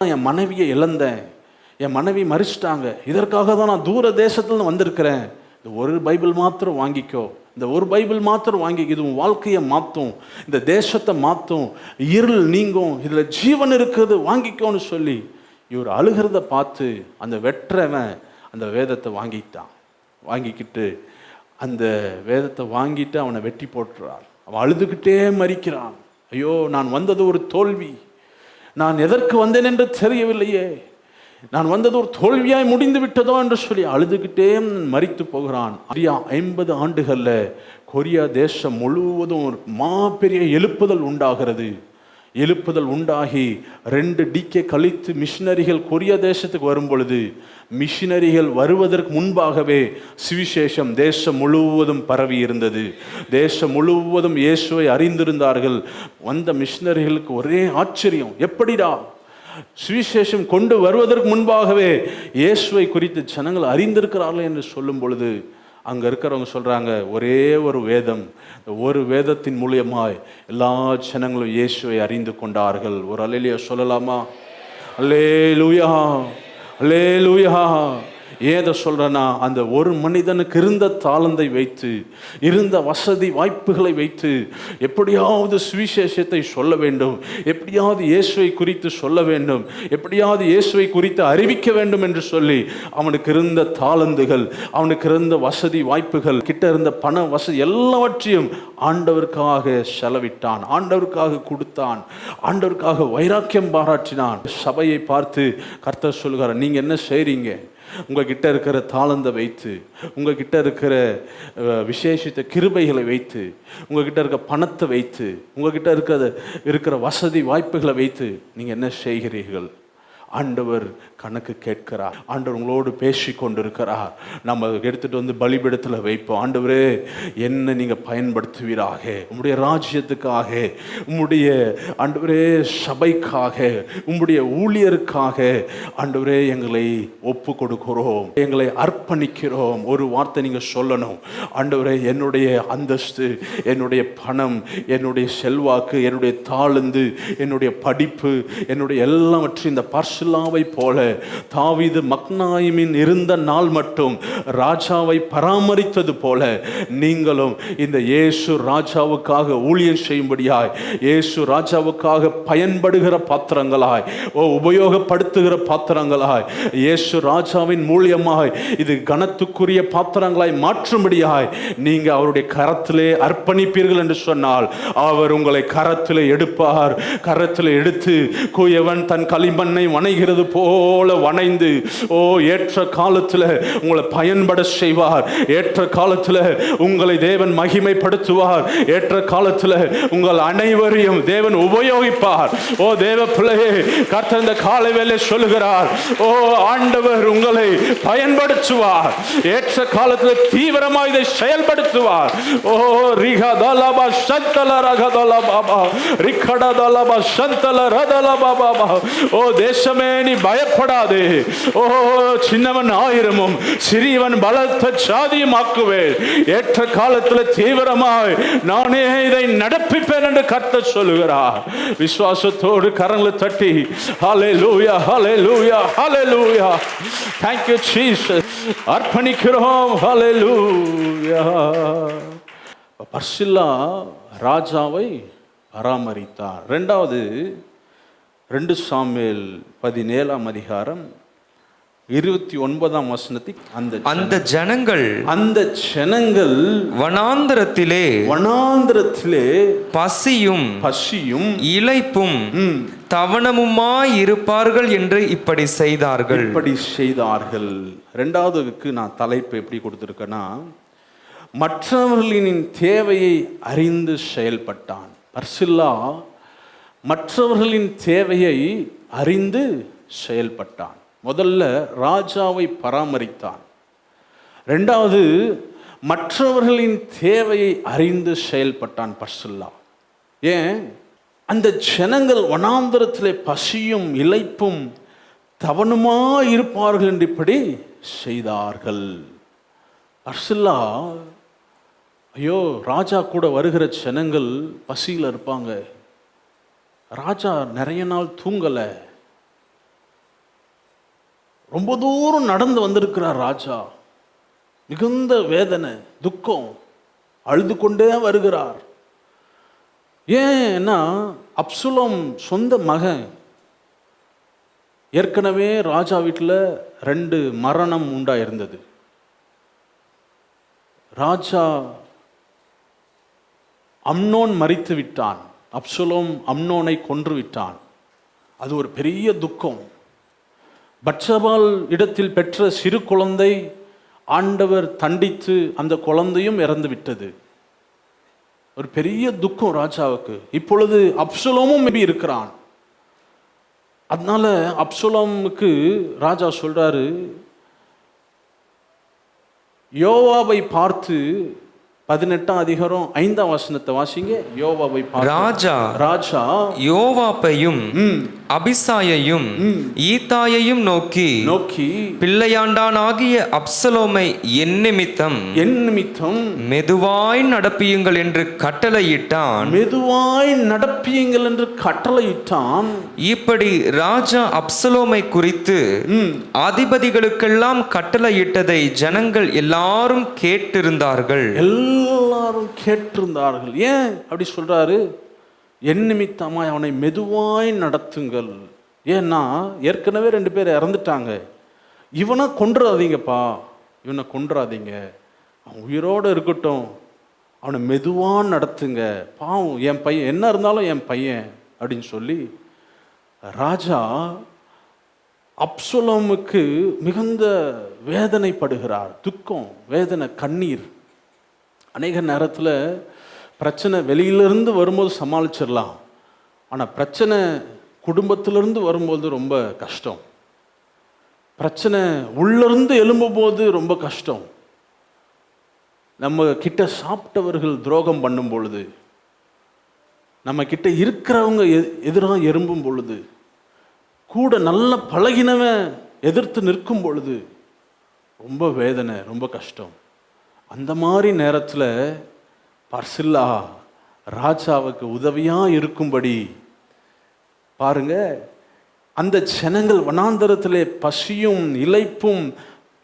என் மனைவியை இழந்தேன், என் மனைவி மறிச்சிட்டாங்க, இதற்காக தான் நான் தூர தேசத்துல வந்திருக்கிறேன், இந்த ஒரு பைபிள் மாத்திரம் வாங்கிக்கோ, இந்த ஒரு பைபிள் மாத்திரம் வாங்கிக்கோ, இது உன் வாழ்க்கையை மாற்றும், இந்த தேசத்தை மாற்றும், இருள் நீங்கும், இதில் ஜீவன் இருக்குது, வாங்கிக்கோன்னு சொல்லி இவர் அழுகிறத பார்த்து அந்த வெற்றவன் அந்த வேதத்தை வாங்கிக்கிட்டு அந்த வேதத்தை வாங்கிட்டு அவனை வெட்டி போட்டுறார். அவன் அழுதுகிட்டே மறிக்கிறான். ஐயோ, நான் வந்தது ஒரு தோல்வி, நான் எதற்கு வந்தேன் என்று தெரியவில்லையே, நான் வந்தது ஒரு தோல்வியாய் முடிந்து விட்டதோ என்று சொல்லி அழுதுகிட்டே மரித்து போகிறான். 50 ஆண்டுகளில் கொரியா தேசம் முழுவதும் ஒரு மாபெரிய எழுப்புதல் உண்டாகிறது. எழுப்புதல் உண்டாகி 2 டிகே கழித்து மிஷினரிகள் கொரியா தேசத்துக்கு வரும் பொழுது, மிஷினரிகள் வருவதற்கு முன்பாகவே சுவிசேஷம் தேசம் முழுவதும் பரவி இருந்தது. தேசம் முழுவதும் இயேசுவை அறிந்திருந்தார்கள். வந்த மிஷினரிகளுக்கு ஒரே ஆச்சரியம், எப்படிடா சுவிசேஷம் கொண்டு வருவதற்கு முன்பாகவே இயேசுவை குறித்து ஜனங்கள் அறிந்திருக்கிறார்கள் என்று சொல்லும் பொழுது அங்கே இருக்கிறவங்க சொல்கிறாங்க, ஒரே ஒரு வேதம், ஒரு வேதத்தின் மூலியமாய் எல்லா ஜனங்களும் இயேசுவை அறிந்து கொண்டார்கள். ஒரு அல்லேலூயா சொல்லலாமா? அல்லேலூயா, அல்லேலூயா. ஏதை சொல்கிறேன்னா, அந்த ஒரு மனிதனுக்கு இருந்த தாளந்தை வைத்து, இருந்த வசதி வாய்ப்புகளை வைத்து எப்படியாவது சுவிசேஷத்தை சொல்ல வேண்டும், எப்படியாவது இயேசுவை குறித்து சொல்ல வேண்டும், எப்படியாவது இயேசுவை குறித்து அறிவிக்க வேண்டும் என்று சொல்லி அவனுக்கு இருந்த தாளந்துகள், அவனுக்கு இருந்த வசதி வாய்ப்புகள், கிட்ட இருந்த பண வசதி எல்லாவற்றையும் ஆண்டவருக்காக செலவிட்டான், ஆண்டவருக்காக கொடுத்தான், ஆண்டவருக்காக வைராக்கியம் பாராட்டினான். சபையை பார்த்து கர்த்தர் சொல்கிறார், நீங்கள் என்ன செய்றீங்க? உங்ககிட்ட இருக்கிற தாளந்தை வைத்து, உங்ககிட்ட இருக்கிற விசேஷித்த கிருபைகளை வைத்து, உங்ககிட்ட இருக்க பணத்தை வைத்து, உங்ககிட்ட இருக்கிற வசதி வாய்ப்புகளை வைத்து நீங்கள் என்ன செய்கிறீர்கள்? ஆண்டவர் கணக்கு கேட்கிறார். ஆண்டவர் உங்களோடு பேசி கொண்டிருக்கிறார். நம்ம எடுத்துகிட்டு வந்து பலிபீடத்தில் வைப்போம். ஆண்டவரே, என்ன நீங்கள் பயன்படுத்துவீராக, உம்முடைய ராஜ்யத்துக்காக, உம்முடைய ஆண்டவரே சபைக்காக, உம்முடைய ஊழியருக்காக ஆண்டவரே எங்களை ஒப்பு கொடுக்கிறோம், எங்களை அர்ப்பணிக்கிறோம். ஒரு வார்த்தை நீங்கள் சொல்லணும். ஆண்டவரே, என்னுடைய அந்தஸ்து, என்னுடைய பணம், என்னுடைய செல்வாக்கு, என்னுடைய தாளந்து, என்னுடைய படிப்பு, என்னுடைய எல்லாவற்றையும் இந்த பர்சில்லாவை போல தாவீது மக்னாயிமின் இருந்த நாள் மட்டும் ராஜாவை பராமரித்தது போல நீங்களும் இந்த இயேசு ராஜாவுக்காக ஊழியம் செய்யும்படியாய், இயேசு ராஜாவுக்காக பயன்படுகிற பாத்திரங்களாய், உபயோகப்படுத்துகிற பாத்திரங்களாய், இயேசு ராஜாவின் மூலியமாய் இது கனத்துக்குரிய பாத்திரங்களாய் மாற்றும்படியாய் நீங்க அவருடைய கரத்திலே அர்ப்பணிப்பீர்கள் என்று சொன்னால் அவர் உங்களை கரத்திலே எடுப்பார். கரத்திலே எடுத்து குயவன் தன் களிமண்ணை வணைகிறது போல வணைந்து ஏற்ற காலத்தில் உங்களை பயன்பட செய்வார். ஏற்ற காலத்தில் உங்களை தேவன் மகிமைப்படுத்துவார். ஏற்ற காலத்தில் உங்கள் அனைவரையும் தேவன் உபயோகிப்பார். தேவ பிள்ளையே, கர்த்தர் இந்த காலை வேளை சொல்லுகிறார், ஆண்டவர் உங்களை பயன்படுத்துவார். ஏற்ற காலத்தில் தீவிரமாக இதை செயல்படுத்துவார். ரிகதலபா சந்தல ரகதல பாபா ரிகடதலபா சந்தல ரதல பாபா. தேசமே, நீ பயப்படாதே. சின்னவன் ஆயிரமும் சிறியவன் பலத்த சாதியும் ஆக்குவேன். ஏற்ற காலத்தில் தீவிரமாய் நானே இதை நடப்பிப்பேன் என்று கர்த்தர் சொல்லுகிறார். விசுவாசத்தோடு கரங்களை தட்டி ஹல்லேலூயா, ஹல்லேலூயா, ஹல்லேலூயா, thank you Jesus, அர்ப்பணிக்கிறோம். ஹல்லேலூயா. பர்சில்லா ராஜாவை பராமரித்தார். இரண்டாவது 2 சாமுவேல் 17ஆம் அதிகாரம் 29ஆம் வசனத்தில் அந்த ஜனங்கள் வனாந்தரத்திலே பசியும் இளைப்பும் தவனமுமாய் இருப்பார்கள் என்று இப்படி செய்தார்கள். இரண்டாவதுக்கு நான் தலைப்பு எப்படி கொடுத்திருக்கேன்னா, மற்றவர்களின் தேவையை அறிந்து செயல்பட்டான். பர்சில்லா மற்றவர்களின் தேவையை அறிந்து செயல்பட்டான். முதல்ல ராஜாவை பராமரித்தான். இரண்டாவது மற்றவர்களின் தேவையை அறிந்து செயல்பட்டான் பர்சில்லா. ஏன்? அந்த ஜனங்கள் வனாந்தரத்திலே பசியும் இளைப்பும் தவனுமாய் இருப்பார்கள் என்று இப்படி செய்தார்கள். பர்சில்லா, ஐயோ, ராஜா கூட வருகிற ஜனங்கள் பசியில் இருப்பாங்க, ராஜா நிறைய நாள் தூங்கலை, ரொம்ப தூரம் நடந்து வந்திருக்கிறார் ராஜா, மிகுந்த வேதனை துக்கம், அழுது கொண்டே வருகிறார். ஏன்னா அப்சலோம் சொந்த மகன். ஏற்கனவே ராஜா வீட்டில் 2 மரணம் உண்டாயிருந்தது. ராஜா அம்னோன் மரித்து விட்டான், அப்சலோம் அம்னோனை கொன்று விட்டான். அது ஒரு பெரிய துக்கம். பத்சபால் இடத்தில் பெற்ற சிறு குழந்தை ஆண்டவர் தண்டித்து அந்த குழந்தையும் இறந்து விட்டது. ஒரு பெரிய துக்கம் ராஜாவுக்கு. இப்பொழுது அப்சலோமும் இருக்கிறான். அதனால அப்சலோமுக்கு ராஜா சொல்றாரு, யோவாபை பார்த்து 18ஆம் அதிகாரம் 5ஆம் வசனத்தை வாசிங்க. யோவாபை ராஜா யோவாபையும் அபிசாயையும் ஈத்தாயையும் நோக்கி பிள்ளையாண்டானாகிய அப்சலோமை என் நிமித்தம் மெதுவாய் நடப்பியுங்கள் என்று கட்டளையிட்டான். இப்படி ராஜா அப்சலோமை குறித்து அதிபதிகளுக்கெல்லாம் கட்டளையிட்டதை ஜனங்கள் எல்லாரும் கேட்டிருந்தார்கள். ஏன் அப்படி சொல்றாரு? என் நிமித்தமாய் அவனை மெதுவாய் நடத்துங்கள். ஏன்னா ஏற்கனவே 2 பேர் இறந்துட்டாங்க. இவனை கொன்றாதீங்கப்பா, இவனை கொன்றாதீங்க, அவன் உயிரோடு இருக்கட்டும், அவனை மெதுவாக நடத்துங்க, பாவம் என் பையன், என்ன இருந்தாலும் என் பையன் அப்படின்னு சொல்லி ராஜா அப்சலோமுக்கு மிகுந்த வேதனைப்படுகிறார், துக்கம், வேதனை, கண்ணீர். அநேக நேரத்தில் பிரச்சனை வெளியிலிருந்து வரும்போது சமாளிச்சிடலாம், ஆனால் பிரச்சனை குடும்பத்திலிருந்து வரும்போது ரொம்ப கஷ்டம். பிரச்சனை உள்ளிருந்து எழும்பும்போது ரொம்ப கஷ்டம். நம்ம கிட்ட சாப்பிட்டவர்கள் துரோகம் பண்ணும் பொழுது, நம்ம கிட்ட இருக்கிறவங்க எதிராக எறும்பும் பொழுது, கூட நல்ல பழகினவன் எதிர்த்து நிற்கும் பொழுது ரொம்ப வேதனை, ரொம்ப கஷ்டம். அந்த மாதிரி நேரத்தில் பர்சில்லா ராஜாவுக்கு உதவியாக இருக்கும்படி பாருங்க, அந்த ஜனங்கள் வனாந்தரத்திலே பசியும் இளைப்பும்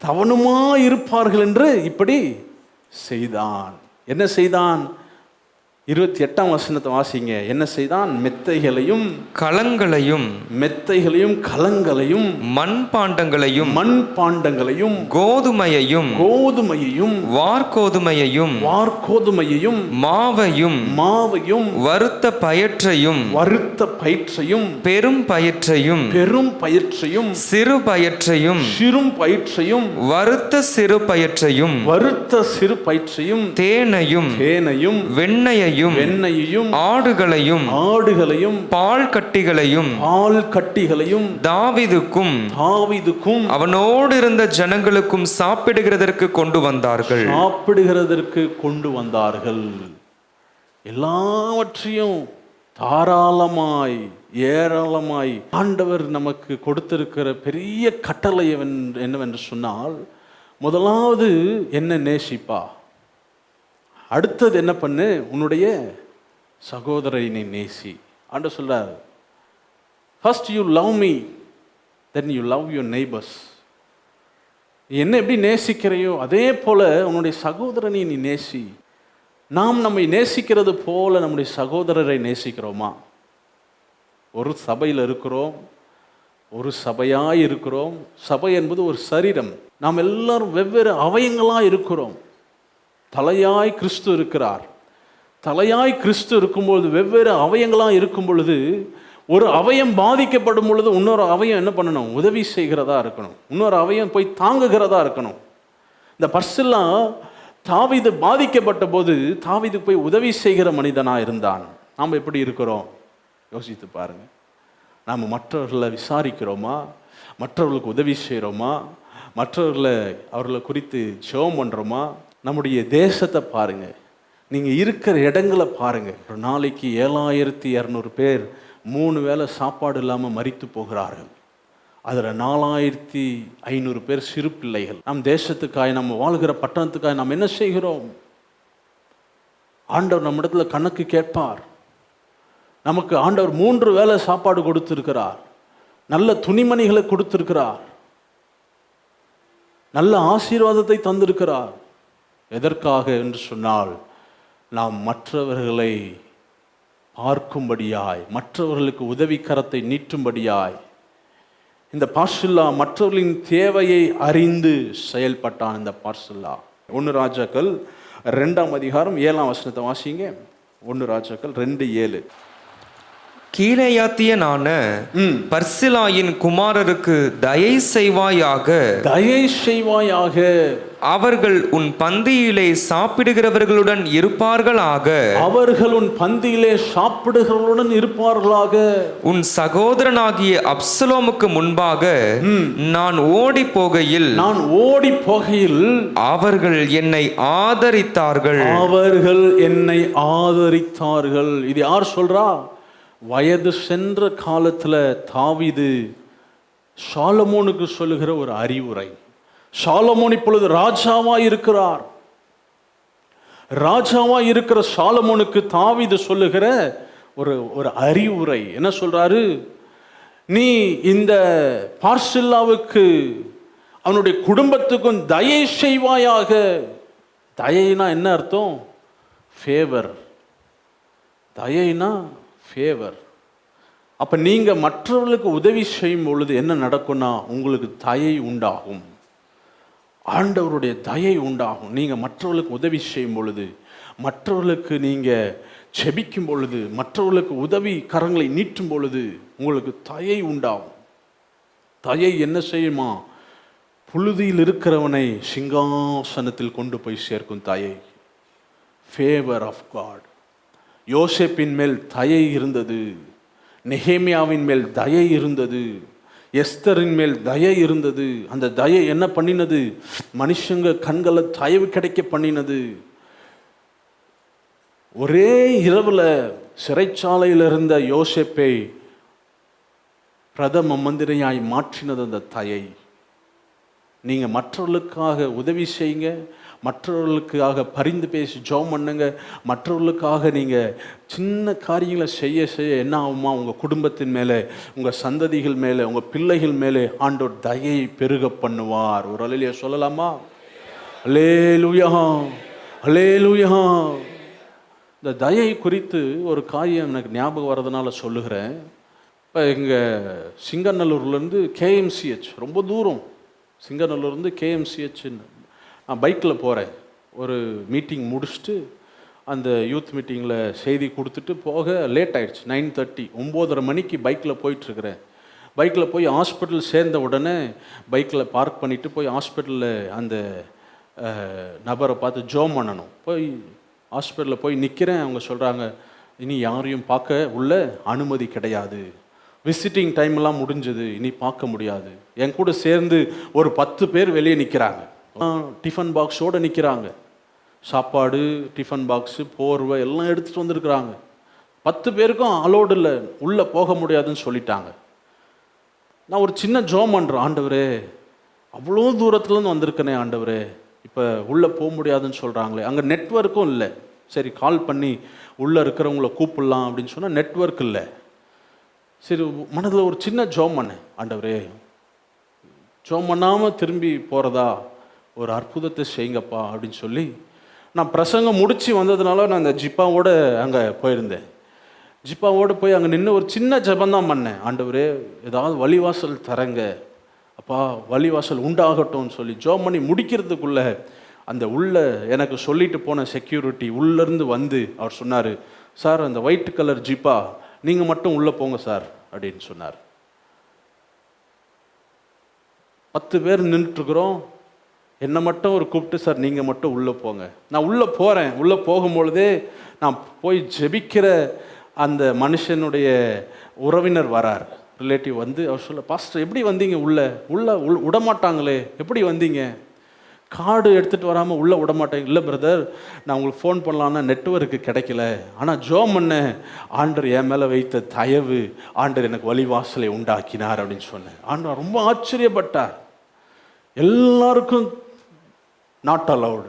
தவணுமா இருப்பார்கள் என்று இப்படி செய்தான். என்ன செய்தான்? 28ஆம் வசனத்தை வாசிங்க. என்ன செய்தான்? மெத்தைகளையும் களங்களையும் கலங்களையும் மண்பாண்டங்களையும் கோதுமையையும் வார்கோதுமையையும் மாவையும் வறுத்த பயற்றையும் பெரும் பயற்றையும் சிறு பயற்றையும் வறுத்த சிறு பயற்றையும் தேனையும் வெண்ணையையும் ஆடுகளையும் பால் கட்டிகளையும் தாவீதுக்கும் அவனோடு இருந்த ஜனங்களுக்கும் சாப்பிடுகிறதற்கு கொண்டு வந்தார்கள். எல்லாவற்றையும் தாராளமாய் ஏராளமாய் ஆண்டவர் நமக்கு கொடுத்திருக்கிற பெரிய கட்டளை என்னவென்று சொன்னால், முதலாவது என்ன நேசிப்பா, அடுத்தது என்ன பண்ணு, உன்னுடைய சகோதரனை நேசி. ஆண்டவர் சொல்றார், first you love me, then you love your neighbours. நீ என்ன எப்படி நேசிக்கிறையோ அதே போல உன்னுடைய சகோதரனை நீ நேசி. நாம் நம்மை நேசிக்கிறது போல நம்முடைய சகோதரரை நேசிக்கிறோமா? ஒரு சபையில் இருக்கிறோம், ஒரு சபையாய் இருக்கிறோம். சபை என்பது ஒரு சரீரம். நாம் எல்லாரும் வெவ்வேறு அவயங்களாக இருக்கிறோம். தலையாய் கிறிஸ்து இருக்கிறார். தலையாய் கிறிஸ்து இருக்கும்பொழுது, வெவ்வேறு அவயங்களாக இருக்கும் பொழுது, ஒரு அவயம் பாதிக்கப்படும் பொழுது இன்னொரு அவயம் என்ன பண்ணணும்? உதவி செய்கிறதா இருக்கணும். இன்னொரு அவயம் போய் தாங்குகிறதா இருக்கணும். இந்த பர்சில்லா தாவீது பாதிக்கப்பட்ட போது தாவீதுக்கு போய் உதவி செய்கிற மனிதனாக இருந்தான். நாம் எப்படி இருக்கிறோம் யோசித்து பாருங்க. நாம் மற்றவர்களை விசாரிக்கிறோமா? மற்றவர்களுக்கு உதவி செய்கிறோமா? அவர்களை குறித்து ஜெபம் பண்ணுறோமா? நம்முடைய தேசத்தை பாருங்க, நீங்கள் இருக்கிற இடங்களை பாருங்க. ஒரு நாளைக்கு 7200 பேர் 3 வேளை சாப்பாடு இல்லாமல் மரித்து போகிறார்கள். அதில் 4500 பேர் சிறு பிள்ளைகள். நம் தேசத்துக்காய், நம்ம வாழ்கிற பட்டணத்துக்காய் நாம் என்ன செய்கிறோம்? ஆண்டவர் நம்மிடத்துல கணக்கு கேட்பார். நமக்கு ஆண்டவர் 3 வேளை சாப்பாடு கொடுத்திருக்கிறார், நல்ல துணிமணிகளை கொடுத்திருக்கிறார், நல்ல ஆசீர்வாதத்தை தந்திருக்கிறார். எதற்காக என்று சொன்னால், நாம் மற்றவர்களை பார்க்கும்படியாய், மற்றவர்களுக்கு உதவிக்கரத்தை நீட்டும்படியாய். இந்த பர்சில்லா மற்றவர்களின் தேவையை அறிந்து செயல்பட்டான். இந்த பர்சில்லா 1 ராஜாக்கள் 2ஆம் அதிகாரம் 7ஆம் வசனத்தை வாசிங்க. 1 ராஜாக்கள் 2:7. கீலேயாத்தியனான பர்சிலாயின் குமாரருக்கு தயை செய்வாயாக, அவர்கள் உன் பந்தியிலே சாப்பிடுகிறவர்களுடன் இருப்பார்களாக. உன் சகோதரனாகிய அப்சலோமுக்கு முன்பாக நான் ஓடி போகையில் அவர்கள் என்னை ஆதரித்தார்கள். இது யார் சொல்றா? வயது சென்ற காலத்துல தாவீது சாலமோனுக்கு சொல்லுகிற ஒரு அறிவுரை. சாலமோன் இப்பொழுது ராஜாவாய் இருக்கிற சாலமோனுக்கு தாவீது சொல்லுகிற ஒரு அறிவுரை என்ன சொல்றாரு? நீ இந்த பார்சில்லாவுக்கு அவனுடைய குடும்பத்துக்கும் தயை செய்வாயாக. தயைனா என்ன அர்த்தம்? ஃபேவர். தயைனா ஃபேவர். அப்ப நீங்க மற்றவர்களுக்கு உதவி செய்யும் பொழுது என்ன நடக்கும்னா, உங்களுக்கு தயை உண்டாகும், ஆண்டவருடைய தயை உண்டாகும். நீங்க மற்றவர்களுக்கு உதவி செய்யும் பொழுது, மற்றவர்களுக்கு நீங்க செபிக்கும் பொழுது, மற்றவர்களுக்கு உதவி கரங்களை நீட்டும் பொழுது உங்களுக்கு தயை உண்டாகும். தயை என்ன செய்யுமா? புழுதியில் இருக்கிறவனை சிங்காசனத்தில் கொண்டு போய் சேர்க்கும் தயை. Favour of God. யோசேப்பின் மேல் தயை இருந்தது, நெகேமியாவின் மேல் தயை இருந்தது, எஸ்தரின் மேல் தயை இருந்தது. அந்த தயை என்ன பண்ணினது? மனுஷங்க கண்களை தயவு கிடைக்க பண்ணினது. ஒரே இரவுல சிறைச்சாலையில் இருந்த யோசேப்பை பிரதம மந்திரியாய் மாற்றினது அந்த தயை. நீங்கள் மற்றவர்களுக்காக உதவி செய்யுங்க, மற்றவர்களுக்காக பரிந்து பேசி ஜெபம் பண்ணுங்க, மற்றவர்களுக்காக நீங்கள் சின்ன காரியங்களை செய்ய செய்ய என்ன ஆகுமா? உங்கள் குடும்பத்தின் மேலே, உங்கள் சந்ததிகள் மேலே, உங்கள் பிள்ளைகள் மேலே ஆண்டவர் தயை பெருக பண்ணுவார். ஒரு அல்லேலூயா சொல்லலாமா? அல்லேலூயா, அல்லேலூயா. இந்த தயை குறித்து ஒரு காரியம் எனக்கு ஞாபகம் வர்றதுனால சொல்லுகிறேன். இப்போ எங்கள் சிங்கநல்லூர்லேருந்து கேஎம்சிஹெச் ரொம்ப தூரம். சிங்கநல்லூர்லேருந்து கேஎம்சிஹெச்ன்னு நான் பைக்கில் போகிறேன். ஒரு மீட்டிங் முடிச்சுட்டு அந்த யூத் மீட்டிங்கில் செய்தி கொடுத்துட்டு போக லேட் ஆகிடுச்சு. 9:30, 9:30 மணிக்கு பைக்கில் போயிட்டுருக்கிறேன். பைக்கில் போய் ஹாஸ்பிட்டல் சேர்ந்த உடனே பைக்கில் பார்க் பண்ணிவிட்டு போய் ஹாஸ்பிட்டலில் அந்த நபரை பார்த்து ஜெபம் பண்ணணும். போய் ஹாஸ்பிட்டலில் போய் நிற்கிறேன். அவங்க சொல்கிறாங்க, இனி யாரையும் பார்க்க உள்ள அனுமதி கிடையாது, விசிட்டிங் டைம்லாம் முடிஞ்சது, இனி பார்க்க முடியாது. என் கூட சேர்ந்து ஒரு 10 பேர் வெளியே நிற்கிறாங்க. டிஃபன் பாக்ஸோடு நிற்கிறாங்க. சாப்பாடு, டிஃபன் பாக்ஸு, போர்வை எல்லாம் எடுத்துகிட்டு வந்திருக்கிறாங்க. 10 பேருக்கும் அலோடு இல்லை, உள்ளே போக முடியாதுன்னு சொல்லிட்டாங்க. நான் ஒரு சின்ன ஜெபம் பண்ணுறேன், ஆண்டவரே அவ்வளோ தூரத்துலேருந்து வந்திருக்கனே ஆண்டவரே, இப்போ உள்ளே போக முடியாதுன்னு சொல்கிறாங்களே. அங்கே நெட்வொர்க்கும் இல்லை. சரி கால் பண்ணி உள்ளே இருக்கிறவங்கள கூப்பிடலாம் அப்படின்னு சொன்னால் நெட்வொர்க் இல்லை. சரி மனதில் ஒரு சின்ன ஜெபம் பண்ணேன், ஆண்டவரே ஜெபம் பண்ணாமல் திரும்பி போகிறதா ஒரு அற்புதத்தை செய்யுங்கப்பா அப்படின்னு சொல்லி நான் பிரசங்கம் முடித்து வந்ததுனால நான் இந்த ஜிப்பாவோடு அங்கே போயிருந்தேன். ஜிப்பாவோடு போய் அங்கே நின்று ஒரு சின்ன ஜெபந்தான் பண்ணேன். ஆண்டவரே ஏதாவது வழிவாசல் தரங்க அப்பா, வழிவாசல் உண்டாகட்டும்னு சொல்லி ஜெபம் பண்ணி முடிக்கிறதுக்குள்ளே அந்த உள்ள எனக்கு சொல்லிட்டு போன செக்யூரிட்டி உள்ளேருந்து வந்து அவர் சொன்னார், சார் அந்த ஒயிட் கலர் ஜிப்பா நீங்கள் மட்டும் உள்ளே போங்க சார் அப்படின்னு சொன்னார். 10 பேர் நின்றுட்டுருக்குறோம், என்னை மட்டும் ஒரு கூப்பிட்டு சார் நீங்கள் மட்டும் உள்ளே போங்க. நான் உள்ளே போகிறேன். உள்ளே போகும்பொழுதே நான் போய் ஜெபிக்கிற அந்த மனுஷனுடைய உறவினர் வரார், ரிலேட்டிவ் வந்து அவர் சொல்ல, பாஸ்டர் எப்படி வந்தீங்க உள்ளே விடமாட்டாங்களே, எப்படி வந்தீங்க? கார்டு எடுத்துகிட்டு வராமல் உள்ளே விடமாட்டாங்க. இல்லை பிரதர், நான் உங்களுக்கு ஃபோன் பண்ணலான்னா நெட்வொர்க்கு கிடைக்கல, ஆனால் ஜெபம் பண்ண ஆண்டவர் என் மேலே வைத்த தயவு, ஆண்டவர் எனக்கு வழிவாசலை உண்டாக்கினார் அப்படின்னு சொன்னேன். ஆண்டவர் ரொம்ப ஆச்சரியப்பட்டார். எல்லாருக்கும் நாட் அலவுடு,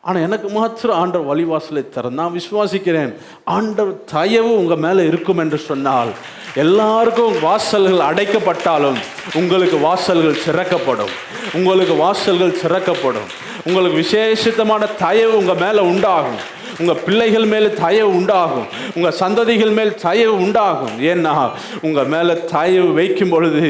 ஆனால் எனக்கு மாத்திரம் ஆண்டவர் வழிவாசலை தர. நான் விசுவாசிக்கிறேன், ஆண்டவர் தயவு உங்கள் மேலே இருக்கும் என்று சொன்னால் எல்லாருக்கும் வாசல்கள் அடைக்கப்பட்டாலும் உங்களுக்கு வாசல்கள் திறக்கப்படும். உங்களுக்கு வாசல்கள் திறக்கப்படும். உங்களுக்கு விசேஷித்தமான தயவு உங்கள் மேலே உண்டாகும். உங்கள் பிள்ளைகள் மேலே தயவு உண்டாகும். உங்கள் சந்ததிகள் மேல் தயவு உண்டாகும். ஏன்னா உங்கள் மேலே தயவு வைக்கும் பொழுது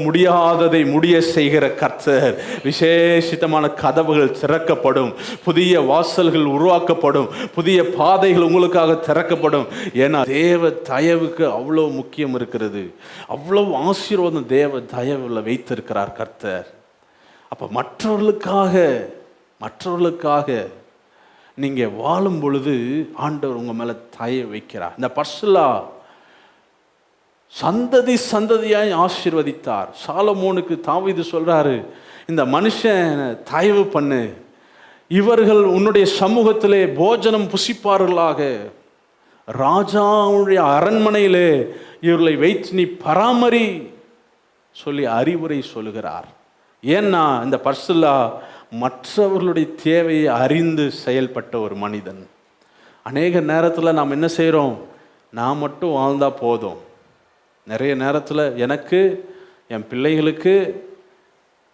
முடியாததை முடிய செய்கிற கர்த்தர். விசேஷித்தமான கதவுகள் திறக்கப்படும், புதிய வாசல்கள் உருவாக்கப்படும், புதிய பாதைகள் உங்களுக்காக திறக்கப்படும். ஏன்னா தேவ தயவுக்கு அவ்வளோ முக்கியம் இருக்கிறது. அவ்வளோ ஆசீர்வாதம் தேவ தயவுல வைத்திருக்கிறார் கர்த்தர். அப்போ மற்றவர்களுக்காக நீங்கள் வாழும் பொழுது ஆண்டவர் உங்கள் மேலே தயவு வைக்கிறார். இந்த பர்சுலா சந்ததியாய் ஆசீர்வதித்தார். சாலமோனுக்கு தாவீது சொல்கிறாரு, இந்த மனுஷன் தயவு பண்ணு, இவர்கள் உன்னுடைய சமூகத்திலே போஜனம் புசிப்பார்களாக, ராஜாவுடைய அரண்மனையிலே இவர்களை வைத்து நீ பராமரி சொல்லி அறிவுரை சொல்லுகிறார். ஏன்னா இந்த பர்சுலா மற்றவர்களுடைய தேவையை அறிந்து செயல்பட்ட ஒரு மனிதன். அநேக நேரத்தில் நாம் என்ன செய்கிறோம், நான் மட்டும் வாழ்ந்தால் போதும். நிறைய நேரத்தில் எனக்கு, என் பிள்ளைகளுக்கு,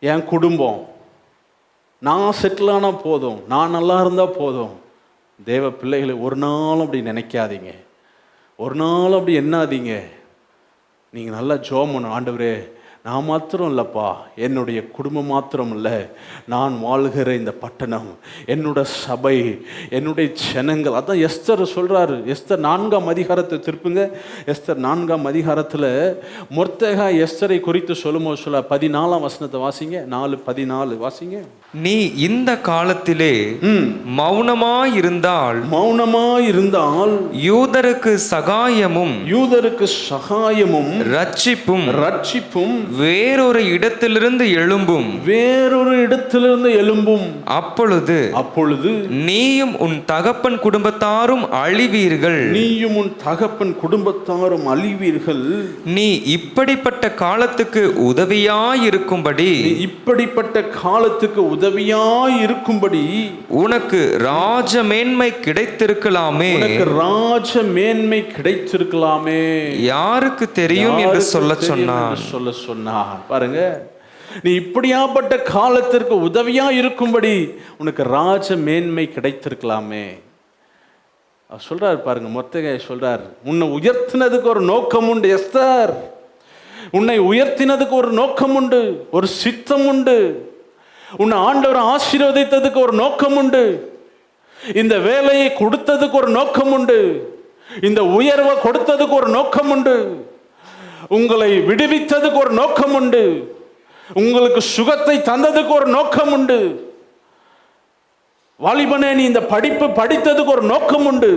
என் குடும்பம், நான் செட்டில் ஆனால் போதும், நான் நல்லா இருந்தால் போதும். தேவ பிள்ளைகளை ஒரு நாளும் அப்படி நினைக்காதீங்க, ஒரு நாளும் அப்படி எண்ணாதீங்க. நீங்கள் நல்லா ஜெபம் பண்ணணும், ஆண்டவரே நான் மாத்திரம் இல்லைப்பா, என்னுடைய குடும்பம் மாத்திரம் இல்லை, நான் வாழ்கிற இந்த பட்டணம், என்னோட சபை, என்னுடைய ஜனங்கள். அதான் எஸ்தர் சொல்கிறாரு. எஸ்தர் 4ஆம் அதிகாரத்தை திருப்புங்க. எஸ்தர் 4ஆம் அதிகாரத்தில் மொர்தெகாய் எஸ்தரை குறித்து சொல்லும்போது சொல்ல 14ஆம் வசனத்தை வாசிங்க. 4:14 வாசிங்க. நீ இந்த காலத்திலே மௌனமாயிருந்தால் யூதருக்கு சகாயமும் ரட்சிப்பும் வேறொரு இடத்திலிருந்து எழும்பும். அப்பொழுது நீயும் உன் தகப்பன் குடும்பத்தாரும் அழிவீர்கள். நீ இப்படிப்பட்ட காலத்துக்கு உதவியாயிருக்கும்படி உனக்கு ராஜமேன்மை கிடைத்திருக்கலாமே. யாருக்கு தெரியும் என்று சொல்ல சொன்னான். பாருங்க, நீ இப்படியாப்பட்ட காலத்திற்கு உதவியா இருக்கும்படி உனக்கு ராஜ மேன்மை கிடைத்திருக்கலாமே. சொல்றாரு பாருங்க, மொர்தெகாய் சொல்றார், உன்னை உயர்த்தினதுக்கு ஒரு நோக்கம் உண்டு எஸ்தர். உன்னை உயர்த்தினதுக்கு ஒரு நோக்கம் உண்டு, ஒரு சித்தம் உண்டு. உன்னை ஆண்டவர் ஆசீர்வதித்ததுக்கு ஒரு நோக்கம் உண்டு. இந்த வேலையை கொடுத்ததுக்கு ஒரு நோக்கம் உண்டு. இந்த உயர்வை கொடுத்ததுக்கு ஒரு நோக்கம் உண்டு. உங்களை விடுவித்ததுக்கு ஒரு நோக்கம் உண்டு. உங்களுக்கு சுகத்தை தந்ததுக்கு ஒரு நோக்கம் உண்டு. வாலிபனே, நீ இந்த படிப்பு படித்ததுக்கு ஒரு நோக்கம் உண்டு.